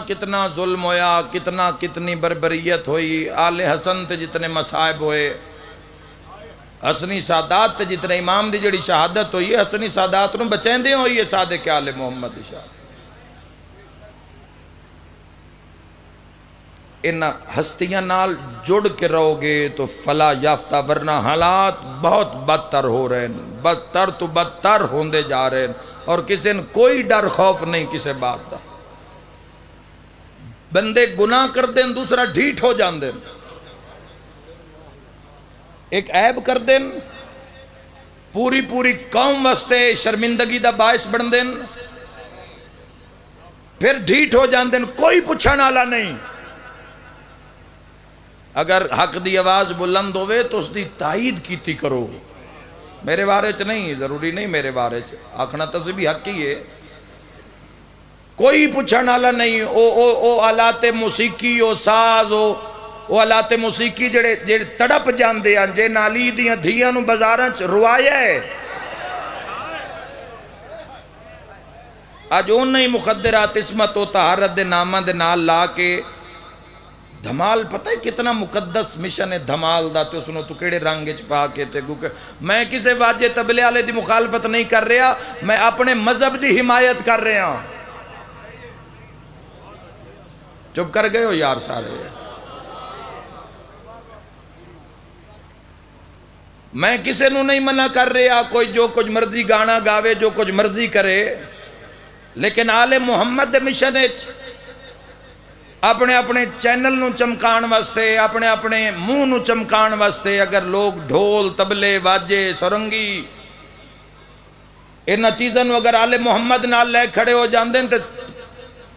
[SPEAKER 1] کتنا ظلم ہویا، کتنی بربریت ہوئی. آل حسن تے جتنے مصائب ہوئے، حسنی سادات تے جتنے امام دی جڑی شہادت ہوئی ہے، حسنی سادات نو بچین دے ہوئی ہے صادق آل محمد دی شہادت. ان ہستیاں نال جڑ کے رہو گے تو فلا یافتہ، ورنہ حالات بہت بدتر ہو رہے ہیں، بدتر تو بدتر ہوندے جا رہے ہیں، اور کسی نے کوئی ڈر خوف نہیں کسی بات دا. بندے گناہ کر دیں، دوسرا ڈھیٹ ہو جان دیں، ایک عیب کر دیں، پوری قوم واسطے شرمندگی دا باعث بن دیں، پھر ڈھیٹ ہو جان دیں، کوئی پوچھن والا نہیں. اگر حق دی آواز بلند ہوئے تو اس دی تائید کیتی کرو. میرے بارے چ نہیں، ضروری نہیں میرے بارے چ آکھنا تصوی بھی حق ہی ہے. کوئی پوچھن والا نہیں. او آلات موسیقی، او ساز، او آلات موسیقی جڑے تڑپ جاندے ہیں، جے نالی دیاں دھیاں نو بازاراں چ روایا ہے. اج اون نہیں مخدرات عصمت و طہارت دے نامہ دے نال لا کے دھمال، پتہ ہے کتنا مقدس مشن ہے دھمال دا، تے اسنو تو کیڑے رنگ وچ پا کے تے میں کسے واجے تبلے والے دی مخالفت نہیں کر رہا، میں اپنے مذہب دی حمایت کر رہا ہوں. چپ کر گئے ہو یار سارے. میں کسے نو نہیں منع کر رہا، کوئی جو کچھ مرضی گانا گاوے، جو کچھ مرضی کرے، لیکن آل محمد دے مشن وچ اپنے چینل نو چمکان واسطے، اپنے منہ نو چمکان واسطے اگر لوگ ڈھول، تبلے، واجے، سرنگی انہاں چیزاں نو اگر آل محمد نال لے کھڑے ہو جاندے تے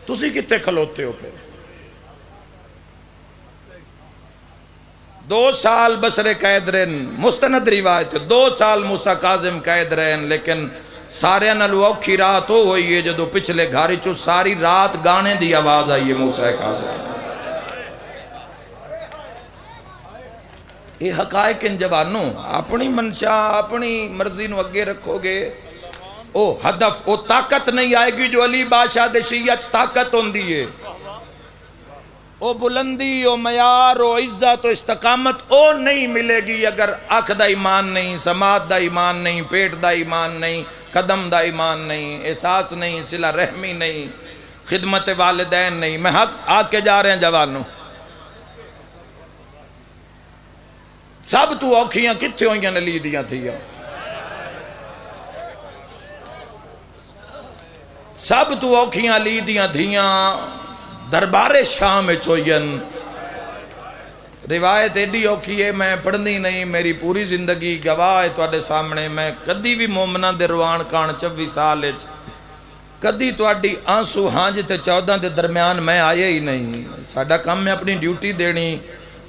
[SPEAKER 1] تسی کتے کھلوتے ہو. پھر 2 سال بصرے قید رہن، مستند روایت 2 سال موسیٰ کاظم قید رہن، لیکن سارے نالو اوکھی رات ہو ہوئی ہے جدو پچھلے گھاری چو ساری رات گانے دی آواز آئی ہے موسیٰ کاظم. یہ حقائق ان جوانوں اپنی منشا، اپنی مرضی نو اگے رکھو گے، او ہدف، او طاقت نہیں آئے گی جو علی بادشاہ دے شیعہ طاقت ہوندی ہے. او بلندی، او معیار، او عزت، او استقامت او نہیں ملے گی اگر آنکھ دا ایمان نہیں، سماعت دا ایمان نہیں، پیٹ دا ایمان نہیں، قدم دا ایمان نہیں، احساس نہیں، صلہ رحمی نہیں، خدمت والدین نہیں. میں حق آگ کے جا رہے ہیں جوانوں. سب تو اوکھیاں کتھے ہوئیاں نلی دیاں تھیاں، سب تو اوکھیاں لی دیاں دھیاں دربار شام چوئین. روایت ایڈی اوکھی ہے، میں پڑھنی نہیں، میری پوری زندگی گواہ ہے تواڈے سامنے. میں کدی بھی مومنہ دے روان کان 24 سال کدی تواڈی آنسو ہانج تے 14 دے درمیان میں آئے ہی نہیں. ساڈا کام میں اپنی ڈیوٹی دینی،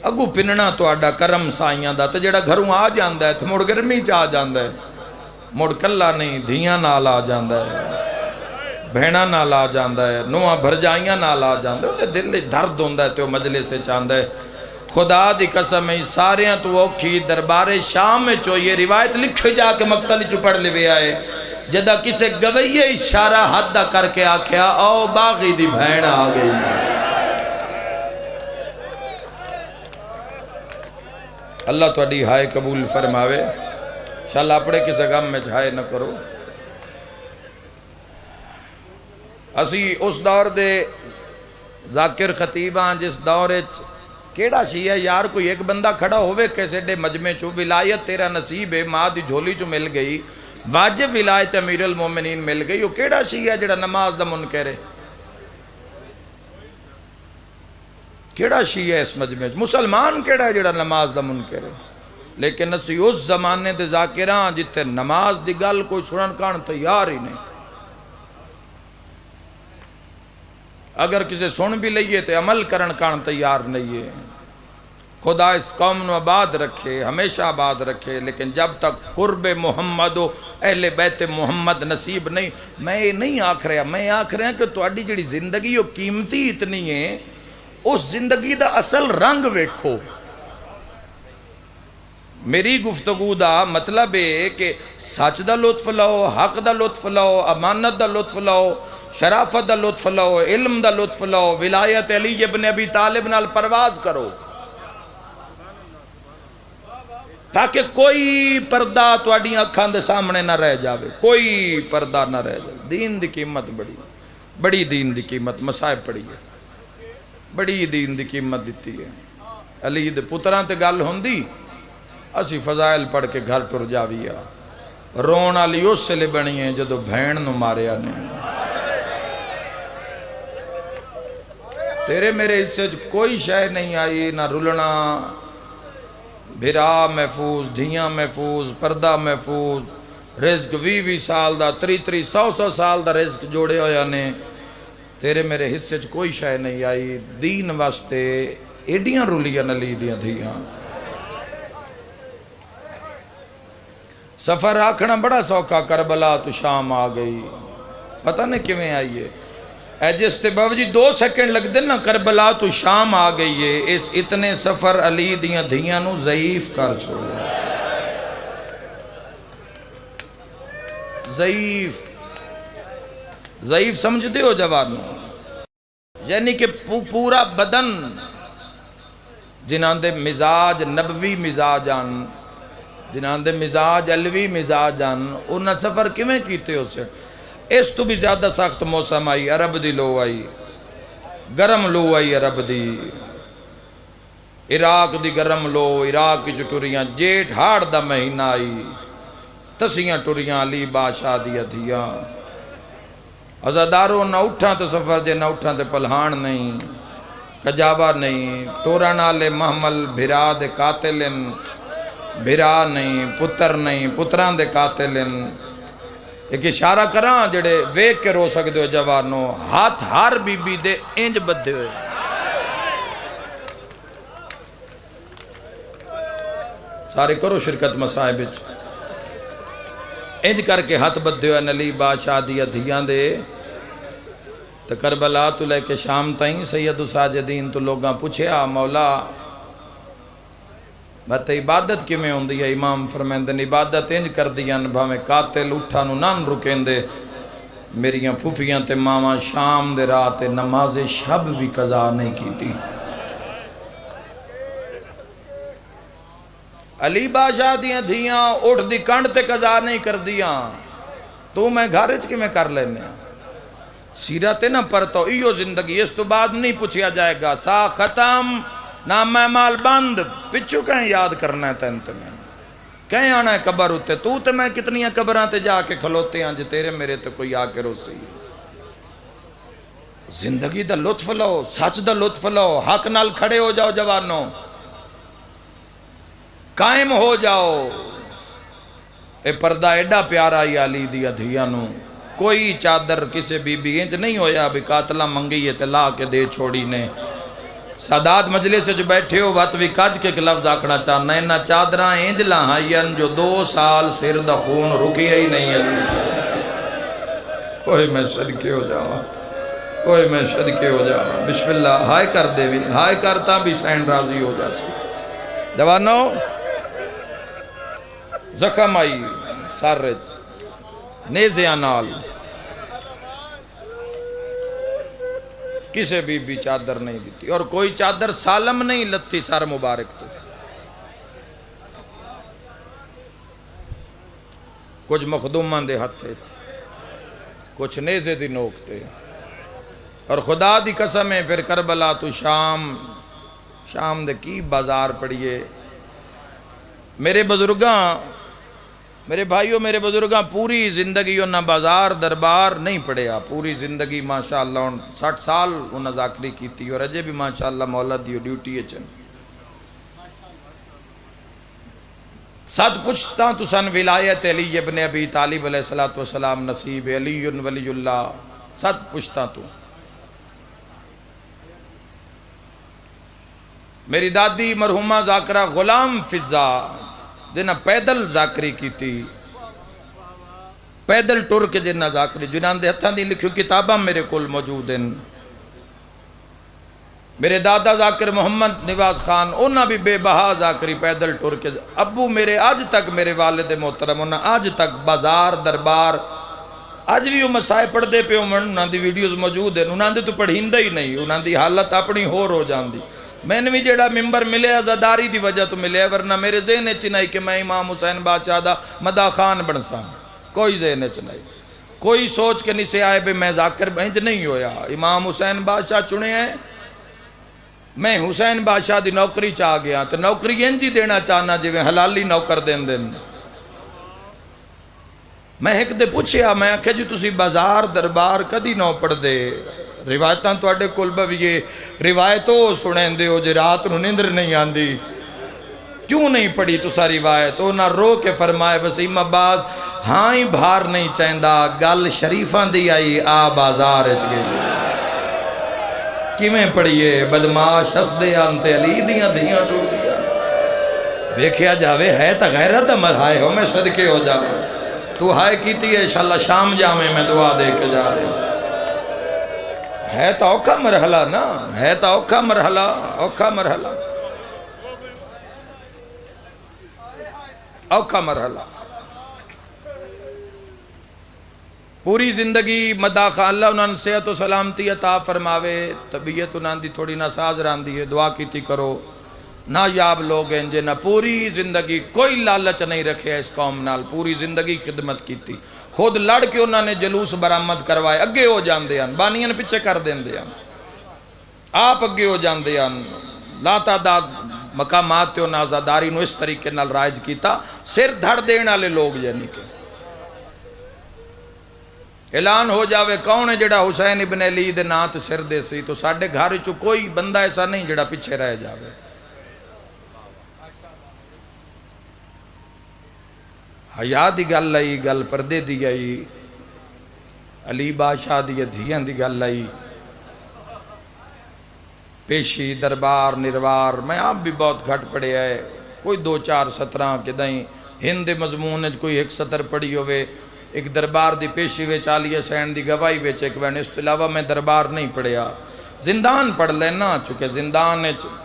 [SPEAKER 1] اگو پننا تواڈا کرم سائیاں دا. تے جڑا گھروں آ جاندا ہے تے مڑ گرمی چ آ جاندا ہے، مڑ کلا نہیں، دھیاں نال آ جاندا ہے، بہنا نال آ جاندا ہے، نواں بھرجائیاں نال آ جاندا ہے. دل درد ہوندا ہے تے وہ مجلس سے چاہندا ہے. خدا دی قسم ہے ساریاں تو اوکھی دربار شام میں چو. یہ روایت لکھے جا کے مقتل چو پڑھ لے آئے، جدہ کسے گوئیے اشارہ حد کر کے آکھیا او باغی دی بہن آ گئی. اللہ تواڈی ہائے قبول فرماوے. انشاءاللہ اپنے کسے غم میں ہائے نہ کرو. اسی اس دور دے ذاکر خطیباں جس دور کیڑا شیعہ یار کوئی ایک بندہ کھڑا ہوئے کیسے ڈے مجمع چو، ولایت تیرا نصیب ہے، ماں دی جھولی چو مل گئی، واجب ولایت امیر المومنین مل گئی. وہ کیڑا شیعہ جڑا نماز دا منکر ہے؟ کیڑا شیعہ ہے اس مجمع؟ مسلمان کیڑا ہے جڑا نماز دا منکر ہے؟ لیکن اسی اس زمانے دے ذاکراں جتے نماز دی گل کوئی سنن کان تیار ہی نہیں. اگر کسی سن بھی لئیے تو عمل کرن کان تیار نہیں ہے. خدا اس قوم نو آباد رکھے، ہمیشہ آباد رکھے، لیکن جب تک قرب محمد و اہل بیت محمد نصیب نہیں. میں یہ نہیں آکھ رہا، میں آکھ رہا کہ تہاڈی جڑی زندگی وہ قیمتی اتنی ہے، اس زندگی دا اصل رنگ ویکھو. میری گفتگو دا مطلب ہے کہ سچ دا لطف لو، حق دا لطف لو، امانت دا لطف لو، شرافت دا لطف لو، علم دا لطف لو، ولایت علی ابن ابی طالب نال پرواز کرو، تاکہ کوئی پردہ تواڈی اکھاں دے سامنے نہ رہ جاوے، کوئی پردہ نہ رہ جاوے. دین دی قیمت بڑی دین دی قیمت مصائب پڑی ہے، بڑی دین دی قیمت دیتی ہے. علی دے پتراں تے گل ہوندی، اسی فضائل پڑھ کے گھر ٹر جاویا. رون والی اس لیے بنی ہے جدو بھین نو ماریا نے. تیرے میرے حصے کوئی شے نہیں آئی، نہ رلنا، بھرا محفوظ، دھیاں محفوظ، پردہ محفوظ، رزق 20 سال دا، 30 100 سال دا رزق جوڑے ہویا نے. تیرے میرے حصے کوئی شے نہیں آئی. دین واسطے ایڈیاں رلیاں علی دیاں دھیاں. سفر آکھنا بڑا سوکھا، کربلا تو شام آ گئی، پتہ نہیں کیویں آئی ہے. اے جس تے بابا جی 2 سیکنڈ لگ دے نا، کربلا تو شام آ گئی ہے. اس اتنے سفر علی دیاں دھیاں نو ضعیف کر چھوڑا. ضعیف سمجھتے ہو جوانوں؟ یعنی کہ پورا بدن جنہاں دے مزاج نبوی مزاج آن، جنہاں دے مزاج علوی مزاج آن، انہاں سفر کیویں کیتے ہو سے. اس تو بھی زیادہ سخت موسم آئی، عرب دی لو آئی، گرم لو آئی عرب دی، عراق دی گرم لو، عراق کی ٹریاں. جیٹھ ہاڑ دا مہینہ آئی، تسیاں ٹریاں علی بادشاہ دی دھیاں. عزاداروں نہ اٹھاں تے سفر دے، نہ اٹھاں تے پلہان نہیں، کجاوا نہیں، ٹورا نالے محمل بھرا دے قاتلن، بھرا نہیں، پتر نہیں، پتران دے قاتلن. ایک اشارہ کراں جڑے ویک کے رو سکتے ہو جوانوں، ہاتھ ہار بی بی دے انج بدھے ہوئے. سارے کرو شرکت مسائب وچ. انج کر کے ہاتھ بدھے ہوئے علی بادشاہ دی دھیاں دے. تو کربلا تو لے کے شام تائیں سید ساجدین تو لوگاں پوچھیا، مولا بات عبادت کی میں ہوندی ہے؟ امام فرمیندن عبادت انج کر دیاں بھاویں قاتل اٹھا نو نان رکیں دے. میریاں پھوپیاں تے ماما شام دے رات نماز شب بھی قضا نہیں کیتی. علی بادشاہ دیاں دھیاں اٹھ دی کنڈ تے قضا نہیں کر دیاں. تو میں گھارج کی میں کر لینے سیرت نہ پرتو ایو زندگی. اس تو بعد نہیں پوچھیا جائے گا سا ختم نام مال بند، پچھو کہیں یاد کرنا ہے تینت میں، کہیں آنا ہے قبر ہوتے. تو تے میں کتنیاں قبران تے جا کے کھلوتے ہیں جے تیرے میرے تے کوئی آ کے روسی. زندگی دا لطف لو، سچ دا لطف لو، حق نال کھڑے ہو جاؤ جوانوں، قائم ہو جاؤ. اے پردہ ایڈا پیارا ہی علی دیا دھیانوں. کوئی چادر کسے بی بی انج نہیں ہویا بھی قاتلہ منگی ہے تے لا کے دے چھوڑی نے. سادات مجلس سے جو بیٹھے ہو بات بھی کج کے لفظ آکھنا چاہنا ہے. نہ چادرہ انج لہائین جو 2 سال سر دا خون رکیا ہی نہیں ہے. کوئی میں صدقے ہو جاواں، کوئی میں صدقے ہو جاواں. بسم اللہ ہائے کر دے بھی، ہائے کرتا بھی سین راضی ہو جا سی. جوانوں زخم آئی سارج نیزیاں نال، کسے بھی چادر نہیں دیتی، اور کوئی چادر سالم نہیں لتی سار مبارک تو. کچھ مخدومان دے ہتھے، کچھ نیزے دی نوکتے. اور خدا دی قسم ہے پھر کربلا تو شام دے کی بازار پڑیے. میرے بزرگاں، میرے بھائیوں، میرے بزرگاں پوری زندگی انہاں بازار دربار نہیں پڑھیا. پوری زندگی ماشاءاللہ 60 سال انہاں ذاکری کیتی، اور اجے بھی ماشاءاللہ مولا دیو ڈیوٹی اچن. سات پوچھتا تو سن ولایت علی ابن ابی طالب علیہ السلام نصیب علی ولی اللہ. سات پوچھتا تو میری دادی مرحومہ ذاکرہ غلام فضا جنہ پیدل ذاکری کی تھی، پیدل ٹر کے جنہ ذاکری، جنہاں دے ہتھاں دی لکھو کتاباں میرے کول موجود ہیں۔ میرے دادا ذاکر محمد نواز خان انہاں بھی بے بہا ذاکری پیدل ٹر کے، ابو میرے آج تک میرے والد محترم انہاں آج تک بازار دربار آج بھی وہ مسائے پڑھ دے پہ انہاں دی ویڈیوز موجود ہیں، انہاں دے تو پڑھیندہ ہی نہیں، انہاں دی حالت اپنی ہو جان دی۔ میں نے بھی جیڑا ممبر ملے عزاداری دی وجہ تو ملے، ورنہ میرے ذہن چنائی کہ میں امام حسین بادشاہ دا مداح خان بنسا، کوئی ذہن چنائی، کوئی سوچ کے نہیں سے آئے بے میں ذاکر بہنج نہیں ہویا۔ امام حسین بادشاہ چنے ہیں، میں حسین بادشاہ دی نوکری چاہ گیا تو نوکری انجی دینا چاہنا جی میں حلالی نوکر دین دین۔ میں ایک دے پوچھیا، میں آکھے جی تسی بازار دربار کدی نو پڑھ دے، روایتاں تو اڈے کلبہ بھی یہ روایتوں سنیں دے ہو جی رات نو نندر نہیں آندی، کیوں نہیں پڑھی تو سا روایت؟ وہ نہ رو کے فرمائے وسیم عباس ہاں ہی بھار نہیں چاہندہ، گل شریفان دی آئی آ بازار اچ گئی کیویں پڑھیے بدماش ہسدے آنتے علی دیاں دیاں ٹوڑ دیا، دیکھیا جاوے ہے تا غیرت مدھائے ہو میں صدقے ہو جاوے، تو ہائے کیتی ہے انشاءاللہ شام جامع میں دعا دے کے جا رہے ہے تا اوکھا مرحلہ نا، ہے تا اوکھا مرحلہ، اوکھا مرحلہ، اوکھا مرحلہ۔ پوری زندگی مداح خان اللہ انہوں نے صحت و سلامتی عطا فرماوے، طبیعت انہوں دی تھوڑی ناساز راندی ہے، دعا کیتی کرو، نایاب لوگ ہیں جنہ پوری زندگی کوئی لالچ نہیں رکھے اس قوم نال، پوری زندگی خدمت کیتی، خود لڑ کے انہوں نے جلوس برآمد کروائے، اگے ہو جان دیاں، بانیاں پیچھے کر دین دیاں، آپ اگے ہو جان دیاں، لا تعداد مقامات تے انہاں عزاداری نو اس طریقے نال رائج کیتا، سر دھڑ دین والے لوگ یعنی کہ اعلان ہو جاوے کون ہے جڑا حسین ابن علی دے نات سر دے سی تو ساڑھے گھر چو کوئی بندہ ایسا نہیں جڑا پیچھے رہ جاوے۔ حیاء دی گل آئی، گل پردے دی آئی، علی بادشاہ دی دھیاں دی گل آئی، پیشی دربار نروار میں آپ بھی بہت گھٹ پڑے آئے، کوئی 2-4 سطرہ کے دائیں ہند مضمون ہے کوئی 1 سطر پڑھی ہوئے، ایک دربار دی پیشی ویچ عالی حسین دی گواہی ویچ ایک وین، اس علاوہ میں دربار نہیں پڑھیا، زندان پڑھ لینا چونکہ زندان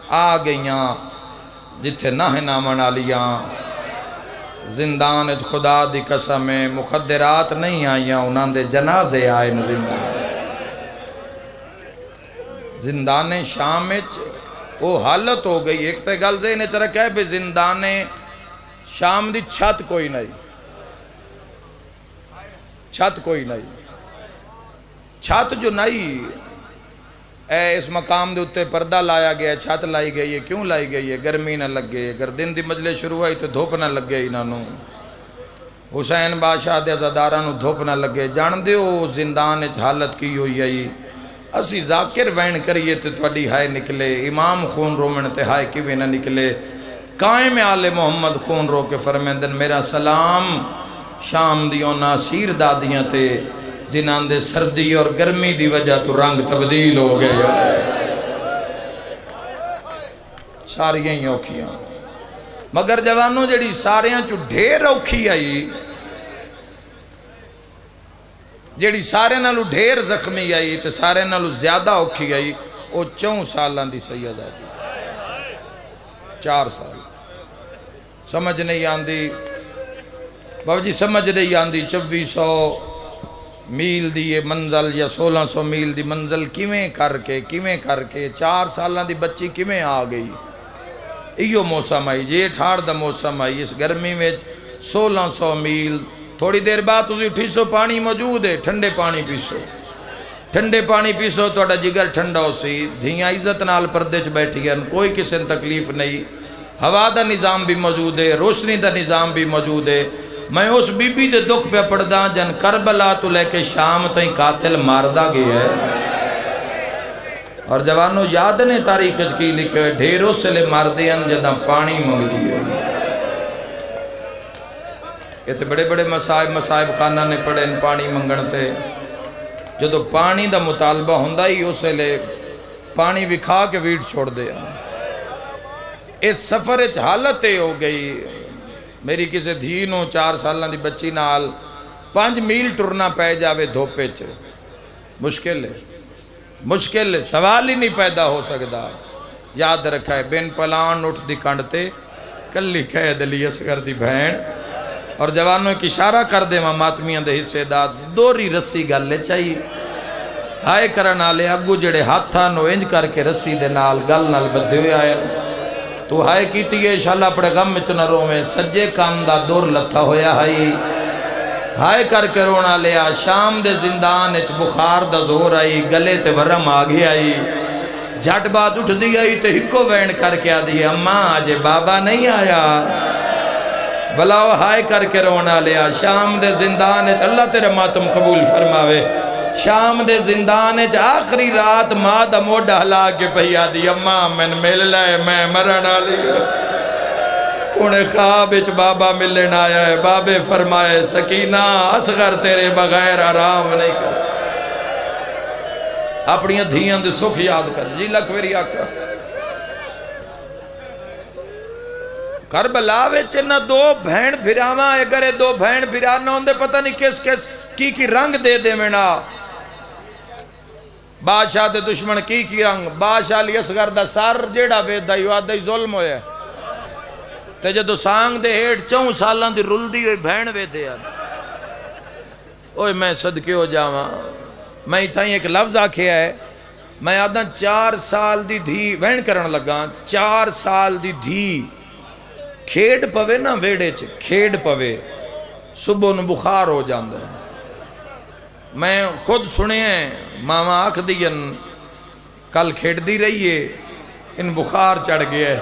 [SPEAKER 1] آ گئیاں جتھے نہ نامن آلیاں، زندان خدا دی قسم مخدرات نہیں آئیاں انہاں دے جنازے آئے زندان، زندان شام وہ حالت ہو گئی، ایک تے گل ذہن چ رکھا ہے بے زندان شام دی چھت کوئی نہیں، چھت کوئی نہیں، چھت جو نہیں اس مقام دے اتے پردہ لایا گیا ہے، چھت لائی گئی ہے، کیوں لائی گئی ہے؟ گرمی نہ لگے، اگر دن دی مجلس شروع ہوئی تو دھوپ نہ لگے انہوں، حسین بادشاہ دے عزاداراں نو دھوپ نہ لگے، جان دے ہو زندان حالت کی ہوئی ہے، اسی ذاکر وین کریے تے تواڈی ہائے نکلے، امام خون رومن تے ہائے کیویں نہ نکلے، قائم آل محمد خون رو کے فرمیندن میرا سلام شام دیوں ناصیر دادیاں تے جنہاں دے سردی اور گرمی دی وجہ تو رنگ تبدیل ہو گئے، ساریاں ہی اوکھیاں، مگر جوانوں جڑی ساریاں چو ڈھیر اوکھی آئی، جڑی سارے نالو ڈھیر زخمی آئی تے سارے نالو زیادہ اوکھی آئی، وہ 4 سالان دی سید آئی، 4 سال سمجھ نہیں آندی بابا جی، سمجھ نہیں آندی 2400 میل دی یہ منزل یا 1600 میل دی منزل کیویں کر کے 4 سالان دی بچی کیویں آ گئی، ایو موسم آئی جیٹھ ہاڑ دا موسم آئی، اس گرمی میں 1600 میل، تھوڑی دیر بعد تسی اٹھیسو پانی موجود ہے، ٹھنڈے پانی پیسو توڑا جگر ٹھنڈا ہو سی، دھیاں عزت نال پردے چ بیٹھی ہیں، کوئی کسی تکلیف نہیں، ہوا دا نظام بھی موجود ہے، روشنی دا نظام بھی موجود ہے۔ میں اس بی بی دے دکھ پہ پڑھدا جن کربلا تو لے کے شام تائیں قاتل ماردا گیا ہے، اور جوانوں یاد نے تاریخ کی لکھے ڈھیروں سے لے ماردے ہیں جدہ پانی مانگ دیئے، یہ تے بڑے بڑے مصائب خانہ نے پڑھے ان پانی منگنتے، جدو پانی دا مطالبہ ہوندہ ہی اسے لے پانی بھی کھا کے ویٹ چھوڑ دے، اس سفر حالت ہو گئی میری کسی دھی نو 4 سالوں دی بچی نال 5 میل ٹرنا پہ جاوے دھوپے چ مشکل ہے، مشکل ہے، سوال ہی نہیں پیدا ہو سکتا۔ یاد رکھا ہے بین پلان اٹھ دی کنڈتے کلی قید علی اصغر دی بہن، اور جوانوں کی اشارہ کر دے ماتمیاں دے حصے دا دوری رسی گل لے چاہیے۔ ہائے کرن والے اگو جڑے ہاتھاں نو انج کر کے رسی دے نال گل نال بدھے ہوئے آئے، تو ہائے کیتی ہے انشاءاللہ اپنے غم وچ نہ روویں، سجے کان دا دور لتھا ہویا ہائے کر کے رونا لیا۔ شام دے زندان وچ بخار دا زور آئی، گلے تے ورم آ گیا آئی، جھٹ بات اٹھ دی آئی تے ہکو وین کر کے آدھی اماں آجے بابا نہیں آیا، بلاو ہائے کر کے رونا لیا۔ شام دے زندان وچ اللہ تیرے ماتم قبول فرماوے، شام دے زندان وچ آخری رات ماں دا موڈا ہلا کے پئی آدھی اماں میں مل لائے میں مرن والی، انہیں خواب وچ بابا ملن آیا ہے، بابے فرمائے سکینہ اصغر تیرے بغیر آرام نہیں کر، اپنی دھیاں دے سکھ یاد کر۔ جی لکھ میری آقا کربلا وچ نہ 2 بہن بھراواں، اگر 2 بہن بھرانا ہوندے پتہ نہیں کس کس کی رنگ دے دے منا۔ بادشاہ دے دشمن کی رنگ، بادشاہ علی اصغر دا سر جیڑا ویدا ہی آدھا ہی ظلم ہویا ہے، تے جدو سانگ دے ہیٹ 4 سالاں دی رل دی ہوئی بہن ویدے ہیں۔ اوہ میں صدقے ہو جاواں، میں اتھائیں ایک لفظ آکھے ہے، میں آدھا 4 سال دی دھی وین کرن لگا، 4 سال دی دھی کھیڑ پوے نا ویڑے چ کھیڑ پوے صبح نو بخار ہو جاندے ہیں۔ میں خود سنے ہیں ماما آکھ دین کل کھیڑ دی رہیے ان بخار چڑھ گیا ہے،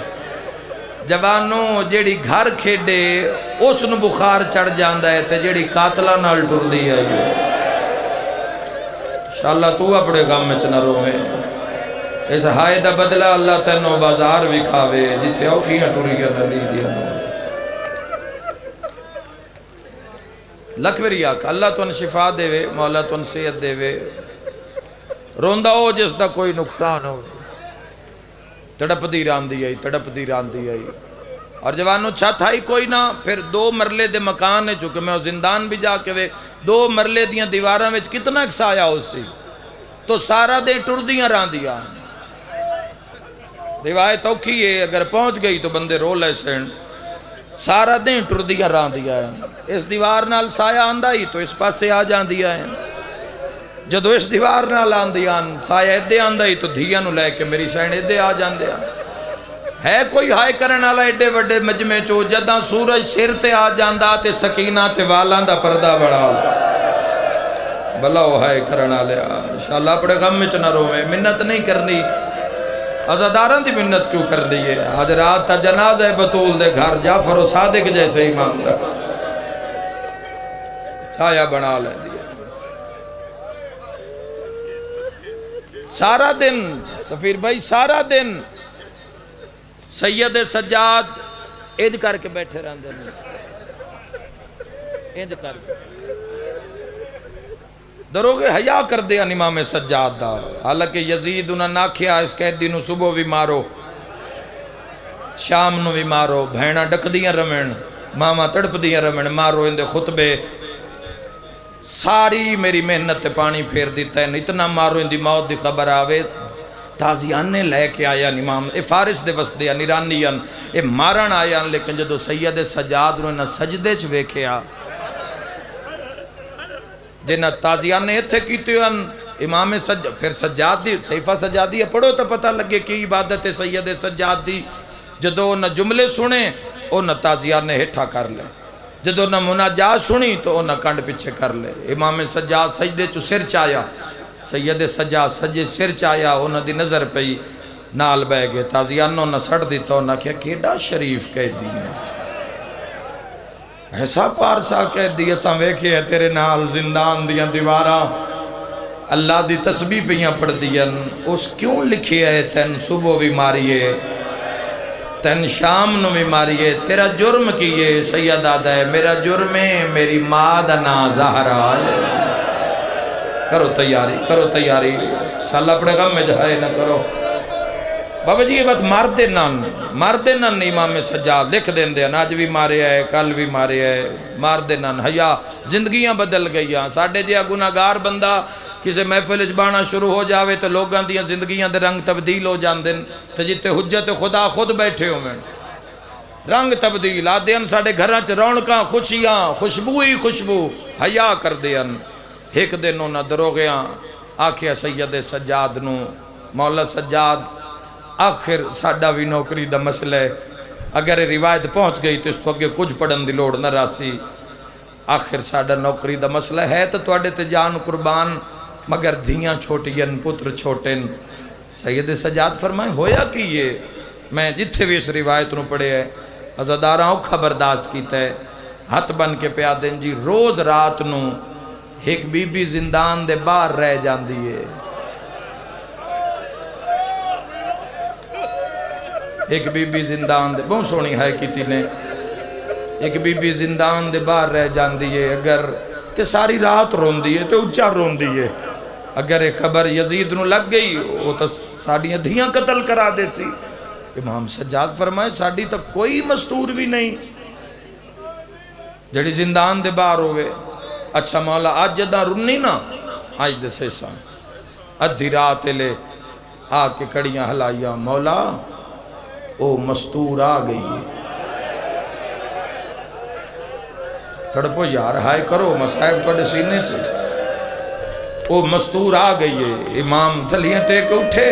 [SPEAKER 1] جوانوں جیڑی گھر کھیڑے اس نو بخار چڑھ جاندہ ہے تے جیڑی قاتلہ نال ٹر دی ہے۔ انشاءاللہ تو اپنے غم میں چنہ روے، اس ہائے دا بدلہ اللہ تینوں بازار بھی کھاوے جتے اوکھیاں ٹوری گیا نبی دیا نو۔ لکھ میری آقا اللہ تو ان شفا دے وے، مولا تو ان صحت دے وے، روندہ ہو جس دا کوئی نقصان ہو، تڑپ دی راندی آئی، اور جوانوں چھت آئی کوئی نہ، پھر 2 مرلے دے مکان ہے چکے میں زندان بھی جا کے وے 2 مرلے دیاں دیواراں وچ کتنا اکسایا ہو سی، تو سارا دے ٹر دیاں راندیاں، روایت اوکھی ہے اگر پہنچ گئی تو بندے رو لے سین، سارا دیں ٹر دیا ران دیا ہے، اس دیوار نال سایہ آندہ ہی تو اس پاس سے آ جان دیا ہے، جدو اس دیوار نال آن دیا سایہ ادھے آندہ ہی تو دھیاں نو لے کے میری سین ادھے آ جان دیا ہے۔ کوئی ہائے کرن والا ایڈے وڈے مجمع چو جداں سورج سر تے آ جاندہ تے سکینہ تے والاں دا پردہ بڑا بلا ہو ہائے کرن والے۔ انشاءاللہ اپنے غم میں چنہ رویں، منت نہیں کرنی، عزاداران دی منت کیوں کر لیے؟ آج رات تا جنازہ بطول دے گھر جعفر و صادق جیسے امام دا سایہ بنا لے دیا۔ سارا دن سفیر بھائی سارا دن سید سجاد اید کر کے بیٹھے رہن دے، اید کر کے دروگے حیاء کر دیا امام سجاد دا، حالانکہ یزید انہاں ناکھیا اس قیدی نو صبح بھی مارو شام نو بھی مارو، بھینہ ڈک دیاں رمین ماما تڑپ دیاں رمین مارو، اندے خطبے ساری میری محنت پانی پھیر دیتا ہے، اتنا مارو اندی موت دی خبر آوے تازیانے لے کے آیا امام اے فارس دے وسدے نیرانیاں اے مارن آیا، لیکن جدو سید سجاد رو انہاں سجدے چ ویکھیا جنہ تازیانے اتھے کیتے ہیں امام سجاد پھر سجاد دی صحیفہ سجادی پڑھو تو پتہ لگے کی عبادت سید سجاد دی، جدو انہاں جملے سنے انہاں تازیانے ہٹھا کر لے، جدو انہاں مناجات سنی تو انہاں کنڈ پیچھے کر لے، امام سجاد سجدے چو سر چایا، سید سجاد سجے سر چایا، انہاں دی نظر پئی نال بہ گئے، تازیانوں نہ سڑ دیتا انہاں کیا کیڑا شریف کہہ دی ہے، ایسا پارسا کہہ دی ایسا ویکھے ہے تیرے نال زندان دیاں دیوارا اللہ دی تسبیح پیاں پڑھ دیاں، اس کیوں لکھے ہے تین صبح بھی ماریے تین شام نو بھی ماریے، تیرا جرم کیے سید آدھا ہے، میرا جرم ہے میری ماں دا نا زہرا ہے، کرو تیاری انشاءاللہ اپنے غم میں جہائے نہ کرو، بابا جی یہ بات مردے نن امام سجاد لکھ دیں دے آج بھی مارے آئے کل بھی مارے آئے مردے نن حیا زندگیاں بدل گئی ہیں ساڑھے جیا گناہگار بندہ کسی محفل اجبانا شروع ہو جاوے تو لوگاں دیاں زندگیاں دے رنگ تبدیل ہو جان دیں تو جتے حجت خدا خود بیٹھے ہو میں رنگ تبدیل آدھے ہیں ساڑھے گھراں چ رونقاں خوشیاں خوشبو ہی خوشبو حیا کر دے ہیں ایک دن انہاں دروغیاں آکھیا سید سجاد نو مولا سجاد آخر ساڑھا بھی نوکری دا مسئلہ ہے اگر روایت پہنچ گئی تو اس کو کچھ پڑھن دی لوڑ نہ راسی آخر ساڑھا نوکری دا مسئلہ ہے تو توڑے تے جان قربان مگر دھیاں چھوٹین پتر چھوٹن سید سجاد فرمائے ہویا کی یہ میں جتھے بھی اس روایت نو پڑھے ہے عزاداراں اوکھا برداشت کیتا ہے ہاتھ بن کے پیا دیں جی روز رات نو ایک بی بی زندان دے باہر رہ جان دیئے ایک بی بی زندان دے بہت سونی ہے کیتی نے ایک بی بی زندان دے باہر رہ جان دیئے اگر تے ساری رات رون دیئے تے اچھا رون دیئے اگر ایک خبر یزید نو لگ گئی وہ تو ساڑیاں دھیاں قتل کرا دے سی امام سجاد فرمائے ساڑی تک کوئی مستور بھی نہیں جڑی زندان دے باہر ہوئے اچھا مولا آج جدہ رنی نا آج دے سیسان ادھی رات لے آ کے کڑیاں ہلائیاں مولا او مستور آ گئی ہے تڑپو یار ہائے کرو مسائب توڑے سینے چلے او مستور آ گئی ہے امام دھلیاں ٹیک اٹھے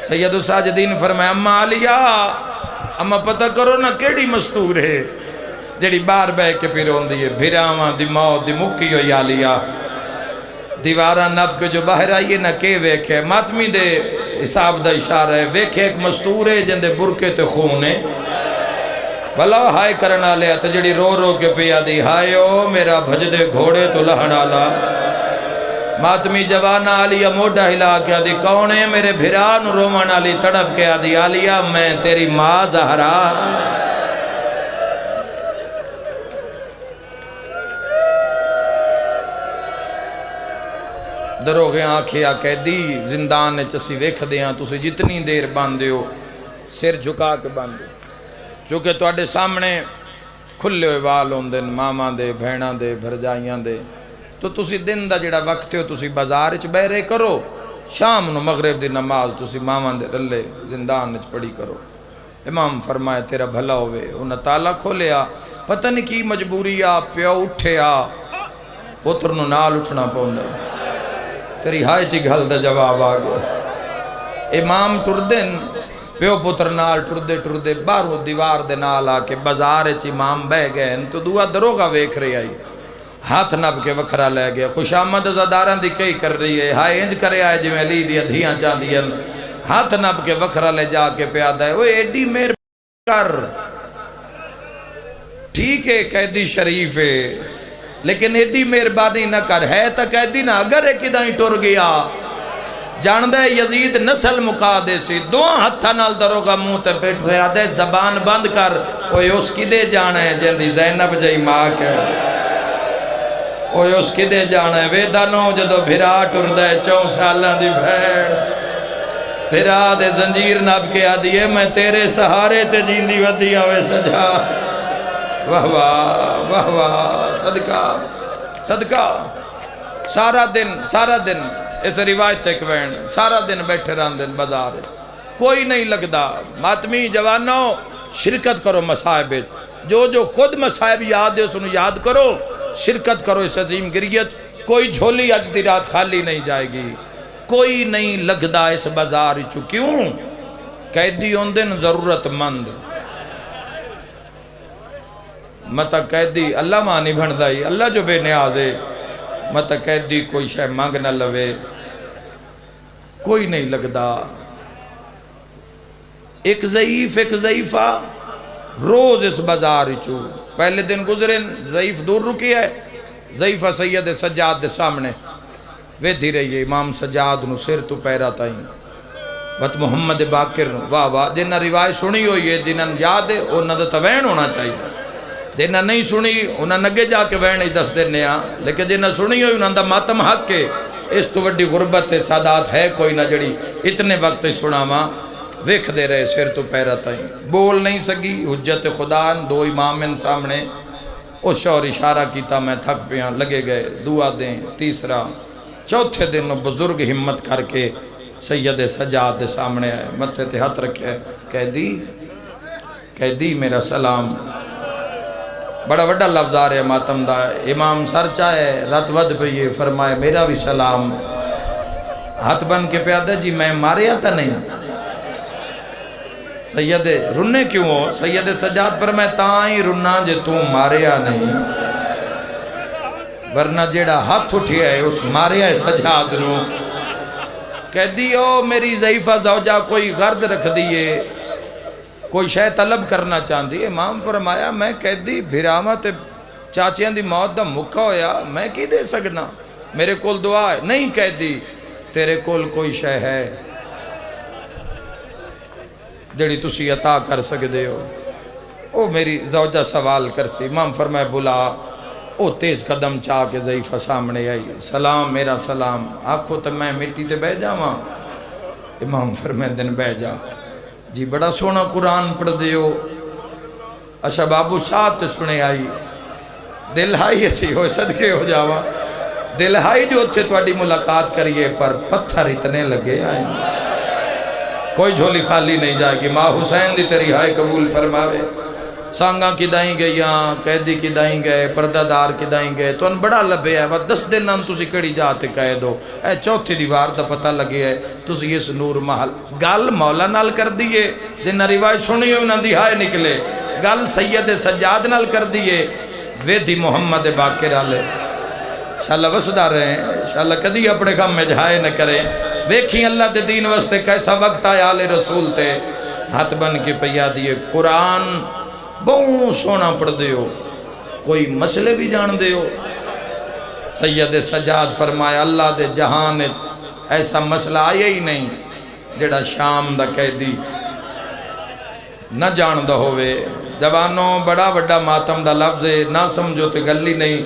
[SPEAKER 1] سید الساجدین فرمائے اماں علیہ اماں پتہ کرو نا کیڑی مستور ہے جڑی بار بے کے پیرون دیئے بھیراواں دی موت دی مکی ہوئی آلیا دیوارہ نب کے جو باہر آئیے نہ کے ویکھے ماتمی دے حساب دا اشارہ ہے ویکھے ایک مستور ہے جن دے برکے تے خون ہے بھلا ہائے کرنا لیا تو جڑی رو رو کے پیا دی ہائے او میرا بھج دے گھوڑے تو لہنا لا ماتمی جوانہ آلیا موڑا ہلا کیا دی کون ہے میرے بھران رومان آلی تڑپ کیا دی آلیا میں تیری ماں زہرا دروغے آنکھیں قیدی زندان چسی ویکھ دیاں تسی جتنی دیر باندھے ہو سر جھکا کے باندھے چونکہ تواڈے سامنے کھلے ہوئے وال ہوندے ماما دے بھیڑاں دے بھرجائیاں دے تو تسی دن دا جڑا وقت ہو تسی بازار وچ بیرے کرو شام نو مغرب دی نماز تسی ماما دے رلے زندان وچ پڑھی کرو امام فرمائے تیرا بھلا ہوئے انہاں تالا کھولیا پتہ نہیں کی مجبوری آ پیو اٹھے آ پتر نو نال اٹھنا پوندا تیری ہائے چی گھل دا جواب آگو امام ٹردن پیو پتر نال ٹردے بارو دیوار دے نال آکے بازار چی امام بہ گئے تو دعا دروغا ویکھ رہی آئی ہاتھ نب کے وکھرا لے گیا خوش آمد زداران دی کئی کر رہی ہے ہائے انج کرے آئے جی میں لی دیا دھیاں چاہ دیا ہاتھ نب کے وکھرا لے جا کے پیادہ ہے وہ ایڈی میر کر ٹھیک ہے قیدی شریف ہے لیکن ایڈی مہربانی نہ کر ہے تا قیدی نہ اگر ایک ادھائیں ٹر گیا جاندہ یزید نسل مکا دے سی دو ہتھا نال دروگا منہ تے بیٹھ رہا دے زبان بند کر اوہ اس کی دے جانا ہے جندی زینب جائی ماں کے اوہ اس کی دے جانا ہے ویدانو جدو بھرا ٹر دے 4 سالہ دی بھیڑ بھرا دے زنجیر نب کے آدھیے میں تیرے سہارے تے جیندی ودیا وے سجا واہ واہ واہ واہ صدقہ سارا دن اس روایت تک وین سارا دن بیٹھے رہن دن بازار کوئی نہیں لگدا ماتمی جوانوں شرکت کرو مصائب جو خود مصائب یاد ہے اسنو یاد کرو شرکت کرو اس عظیم گریت کوئی جھولی اج دی رات خالی نہیں جائے گی کوئی نہیں لگدا اس بازار چو کیوں قیدی ہوندن ضرورت مند متا قیدی اللہ مانی بھندائی اللہ جو بے نیازے متا قیدی کوئی شے مانگ نہ لوے کوئی نہیں لگدا ایک ضعیفہ روز اس بازار چو پہلے دن گزرے ضعیف دور رکی ہے ضعیفہ سید سجاد دے سامنے وے دھی رہی ہے امام سجاد نو سر تو پیرا تائیں بت محمد باقر نو واہ واہ جنہ روایت سنی ہوئی ہے جنہ یاد ہے انہاں دا توین ہونا چاہیے جنہ نہیں سنی انہاں نگے جا کے وین ہی دس دینے ہاں لیکن جنہ سنی ہوئی انہاں دا ماتم حق کے اس تو وڈی غربت سادات ہے کوئی نہ جڑی اتنے وقت سنا ماں ویکھ دے رہے سر تو پیرا تائیں، بول نہیں سکی، حجت خدا دو امام ان سامنے، اس شور اشارہ کیتا میں تھک پیاں، لگے گئے دعا دیں، تیسرا چوتھے دن بزرگ ہمت کر کے سید سجاد دے سامنے آئے، متھے تے ہاتھ رکھے، قیدی میرا سلام، بڑا وڈا لفظ آ رہے ماتم دا، امام سر چاہے رات ود پہ فرمائے میرا بھی سلام، ہاتھ بن کے پیادہ جی میں ماریا تا نہیں، سید رنے کیوں ہو؟ سید سجاد فرمائے تائیں رنا جے تو ماریا نہیں، ورنہ جیڑا ہاتھ اٹھیا ہے اس ماریا ہے سجاد نو، قیدی او میری ضعیفہ زوجہ کوئی غرض رکھ دیئے، کوئی شے طلب کرنا چاہتی، امام فرمایا میں قیدی بھرامت چاچیاں دی موت دا مکہ ہویا، میں کی دے سکنا، میرے کول دعا ہے، نہیں قیدی تیرے کول کوئی شے ہے جڑی تسی عطا کر سکدے ہو، او میری زوجہ سوال کرسی، امام فرمایا بلا، او تیز قدم چاہ کے ضعیفہ سامنے آئی، سلام میرا سلام، آنکھو تو میں مٹی تے بہ جاواں، امام فرمایا دن بہ جا، جی بڑا سونا قرآن پڑھ دیو، اچھا بابو شاہت سنے آئی، دل ہائی ایسی ہوئے صدقے ہو جاوا، دل ہائی جو تھے تواڈی ملاقات کریے پر پتھر اتنے لگے آئیں، کوئی جھولی خالی نہیں جائے گی، ماں حسین دی تیری ہائے قبول فرماوے، سانگاں کی دائیں گے یہاں، قیدی کی دائیں گے، پردہ دار کی دائیں گے، تو ان بڑا لبے ہے، 10 دن نام تسی کڑی جاتے قید ہو، اے چوتھی دیوار دا پتہ لگے ہے، تسی اس نور محل، گل مولا نال کر دیئے، جن روایت سنی ہوئی نہ دہائے نکلے، گل سید سجاد نال کر دیئے، ویدھی محمد باقر آلے، انشاءاللہ وسدہ رہے ہیں، انشاءاللہ کدی اپنے کام میں جہائے نہ کریں، ویکھیں اللہ دے دین واسطے کیسا وقت آیا آل رسول تے، ہاتھ بن کے پیا دیئے، قرآن بہت سونا پڑھ دے ہو، کوئی مسئلے بھی جان دے ہو، سید سجاد فرمایا اللہ دے جہان ایسا مسئلہ آیا ہی نہیں جڑا شام دا قیدی نہ جان دا ہوئے، جوانوں بڑا وڈا ماتم دا لفظ ہے، نہ سمجھو تے گلی نہیں،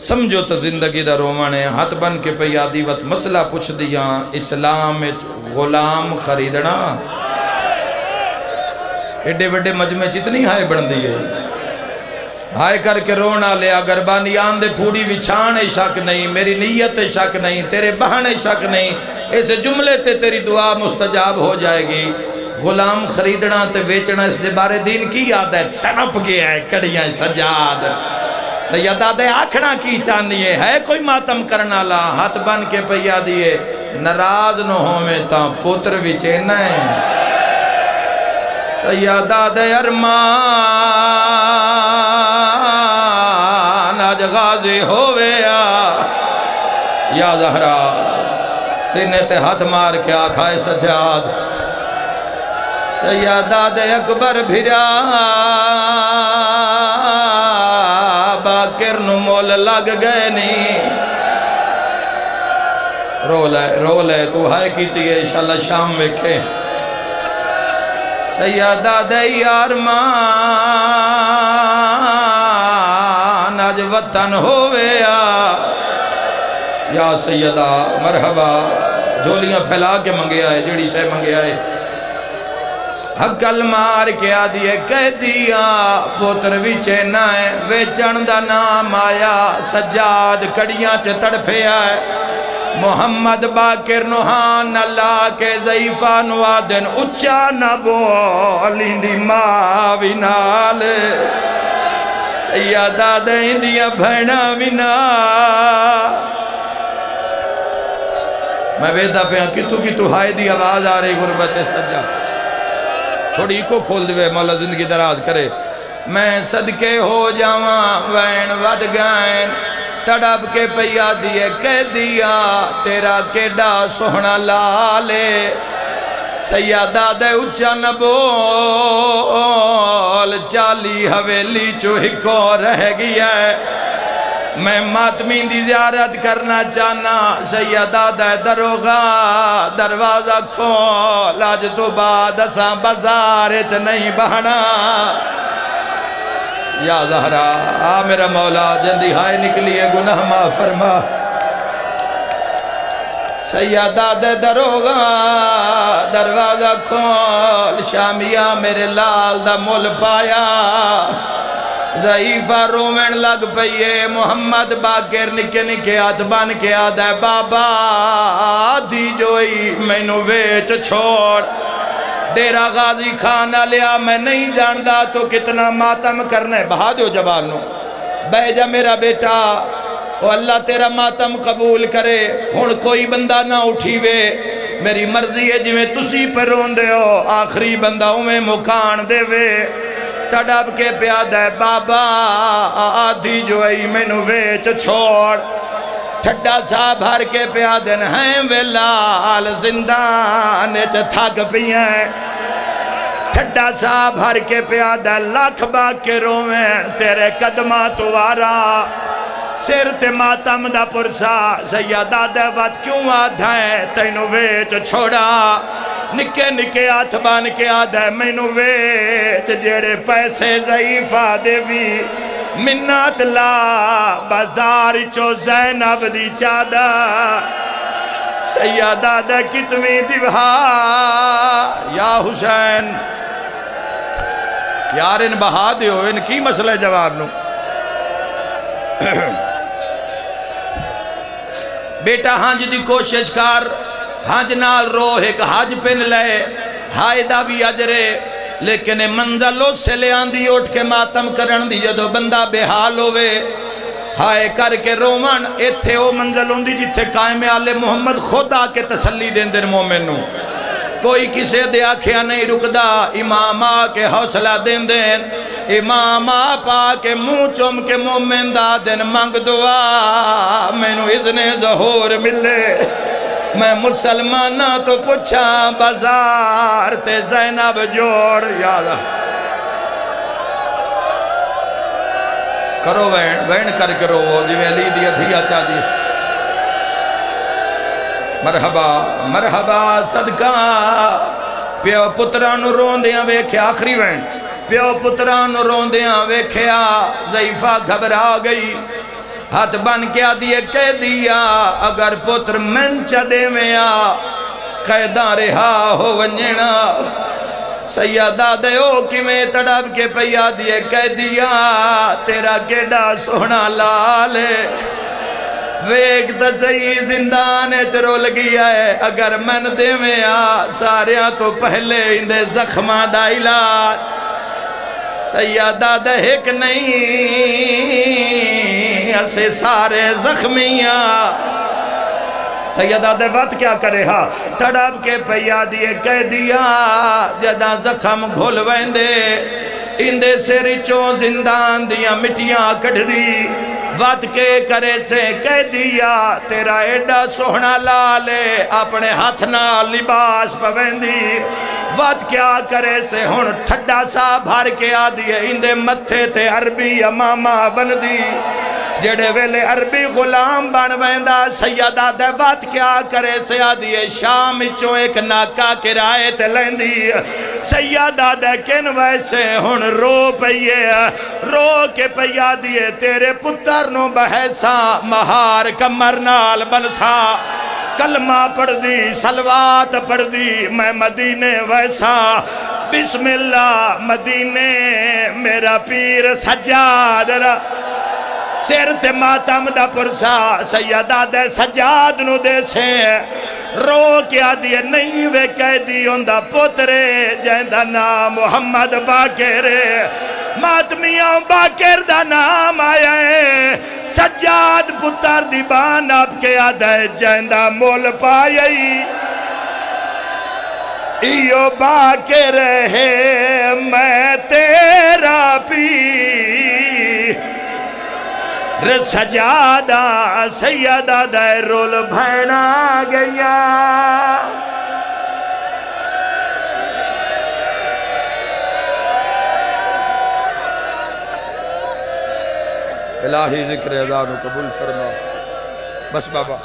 [SPEAKER 1] سمجھو تے زندگی دا رومن ہے، ہاتھ بن کے پیادی وقت مسئلہ پوچھ دیا، اسلام غلام خریدنا، ایڈے وڈے مجمع چتنی ہائے بن دیئے، ہائے کر کے رونا لیا، گربانیان دے پھوڑی وچھان شک نہیں، میری نیت شک نہیں، تیرے بہن شک نہیں، اس جملے تے تیری دعا مستجاب ہو جائے گی، غلام خریدنا تے بیچنا اس دے بارے دین کی یاد ہے، تنپ گیا ہے کڑیاں سجاد، سیدہ دے آکھنا کی چاندیے، ہے کوئی ماتم کرنا لا، ہاتھ بن کے پیا دیئے، نراز نہ ہوئے تا پوتر وچے نہیں، سیدہ دے ارمان آج غازی ہوئے یا زہرا، سینے تے ہاتھ مار کے آکھائے سجاد، سیدہ دے اکبر بھرا باکر نو مول لگ گئے نہیں، رو لے تو ہائے کیتی ہے انشاءاللہ شام ویکھے، سیدہ دے ارمان آج وطن ہوئے یا سیدہ مرحبا، جھولیاں پھیلا کے منگے آئے، جڑی سے منگے آئے، حقل مار کے آدھیے کہہ دیا پوتر ویچے نائے، ویچن دا نام آیا، سجاد کڑیاں چے تڑپے آئے، محمد باقر نوحان اللہ کے ضعیفہ نوادن اچھا نہ بولیں دی ماں وینال، سیدہ دیں دیا بھینا وینا، میں ویدہ پہ ہاں کتو ہائے دی آواز آ رہی غربت سجاد، تھوڑی کو کھول دوے مولا زندگی دراز کرے، میں صدقے ہو جاواں وین ود گائن، تڑپ کے پیا دیئے کہہ دیا تیرا کیڈا سوہنا لالے، سیدہ دے اچھا نہ بول، 40 حویلی چوہکو رہ گیا ہے، میں ماتمین دی زیارت کرنا چاہنا، سیدہ دے دروغہ دروازہ کھول، آج تو بعد اساں بازارے چ نہیں بہنا، یا زہرا آ میرا مولا جندی ہائے نکلیے گناہ معاف فرما، سیدہ دے دروگا دروازہ کھول شامیہ میرے لال دا مل پایا ضعیفہ رومن لگ پئیے محمد باقر نکے نکے ہاتھ بن کے آدھے بابا دی جوئی مینو ویچ چھوڑ ڈیرہ غازی خانہ لیا میں نہیں جاندہ تو کتنا ماتم کرنے بہا دیو جوانوں بے جا میرا بیٹا او اللہ تیرا ماتم قبول کرے ہون کوئی بندہ نہ اٹھی وے میری مرضی ہے جویں تسی پر رون دے ہو آخری بندہ میں مکان دے وے تڑپ کے پیادہ ہے بابا آدھی جو ای مینو ویچ چھوڑ ٹھڈا سا بھر کے پیادن ہیں ویلال زندان چا تھاک پیئیں ٹھڈا سا بھر کے پیادہ لاکھ باگ کے رویں تیرے قدمہ توارا سر تے ماتم دا پرسا سیدہ دے وقت کیوں آدھائیں تینو ویچ چھوڑا نکے نکے آتھ بان کے آدھائیں مینو ویچ جیڑے پیسے ضعیفہ دے بھی منات لا بازار چو زینب دی چادہ سیدہ دے کتویں دیوہا یا حسین یار ان بہا دیو ان کی مسئلہ جواب نو بیٹا ہانج دی کوشش کر ہانج نال رو ایک حاج پن لے ہائدہ بھی اجرے لیکن منزلوں سے لے آندھی اٹھ کے ماتم کرن دی جدو بندہ بے حال ہوئے ہائے کر کے رومن ایتھے او منزلوں دی جتھے قائم آل محمد خود آ کے تسلی دین دن مومنوں کوئی کسے دے آکھیا نہیں رکدا امام آ کے حوصلہ دین دین امام آپا کے منہ چوم کے مومن دا دن مانگ دعا مینو اذن ظہور ملے میں مسلمانہ تو پچھا بازار تے زینب جوڑ یادا کرو وین کر کرو جو علی دیا دھیا چاہیے مرحبا مرحبا صدقہ پیو پترانو رون دیاں ویکھے آخری وین پیو پترانو رون دیاں ویکھیا ضعیفہ گھبرا گئی ہاتھ بن کے آدھیے کہہ دیا اگر پتر منچہ دے میں آ قیدہ رہا ہو ونجنا سیدہ دیو کی میں تڑپ کے پیا دیے کہہ دیا تیرا کیڑا سونا لالے ویک تسئی زندان چرو لگیا ہے اگر من دے میں آ ساریاں تو پہلے اندے زخمہ دا علاج سیدہ دہک نہیں اسے سارے زخمیاں سیدہ دے بات کیا کرے ہاں تڑپ کے پیا دیے کہہ دیا جدہ زخم گھول ویندے اندے سے رچوں زندان دیا مٹیاں کڑھ دی وات کے کرے سے کہہ دیا تیرا ایڈا سوہنا لالے اپنے ہاتھ نہ لباس پویندی وات کیا کرے سے ہون ٹھڈا سا بھار کے آدھیے اندے متھے تے عربی امامہ بندی جڑے ویلے عربی غلام بن ویندہ سیدہ دے بات کیا کرے سے آدھیے شام چوں ایک ناکا کرائے تے لیندی سیدہ دے کن ویسے ہن رو پئیے رو کے پیا دیے تیرے پتر نو بحیسا مہار کمر نال بنسا کلمہ پڑھ دی سلوات پڑھ دی میں مدینے ویسا بسم اللہ مدینے میرا پیر سجاد را سر تے ماتم دا پرسا سیدہ دے سجاد نو دے سے رو کیا دیئے نہیں وے کہہ دی اندہ پترے جہندہ نام محمد باقر ماتمیاں باقر دا نام آیا ہے سجاد پتر دیبان آپ کے آدھے جہندہ مول پائی ایو باقر ہے میں تیرا پی سجادہ سیدہ دے رول بھینا گیا الہی ذکر ادانو قبول فرما بس بابا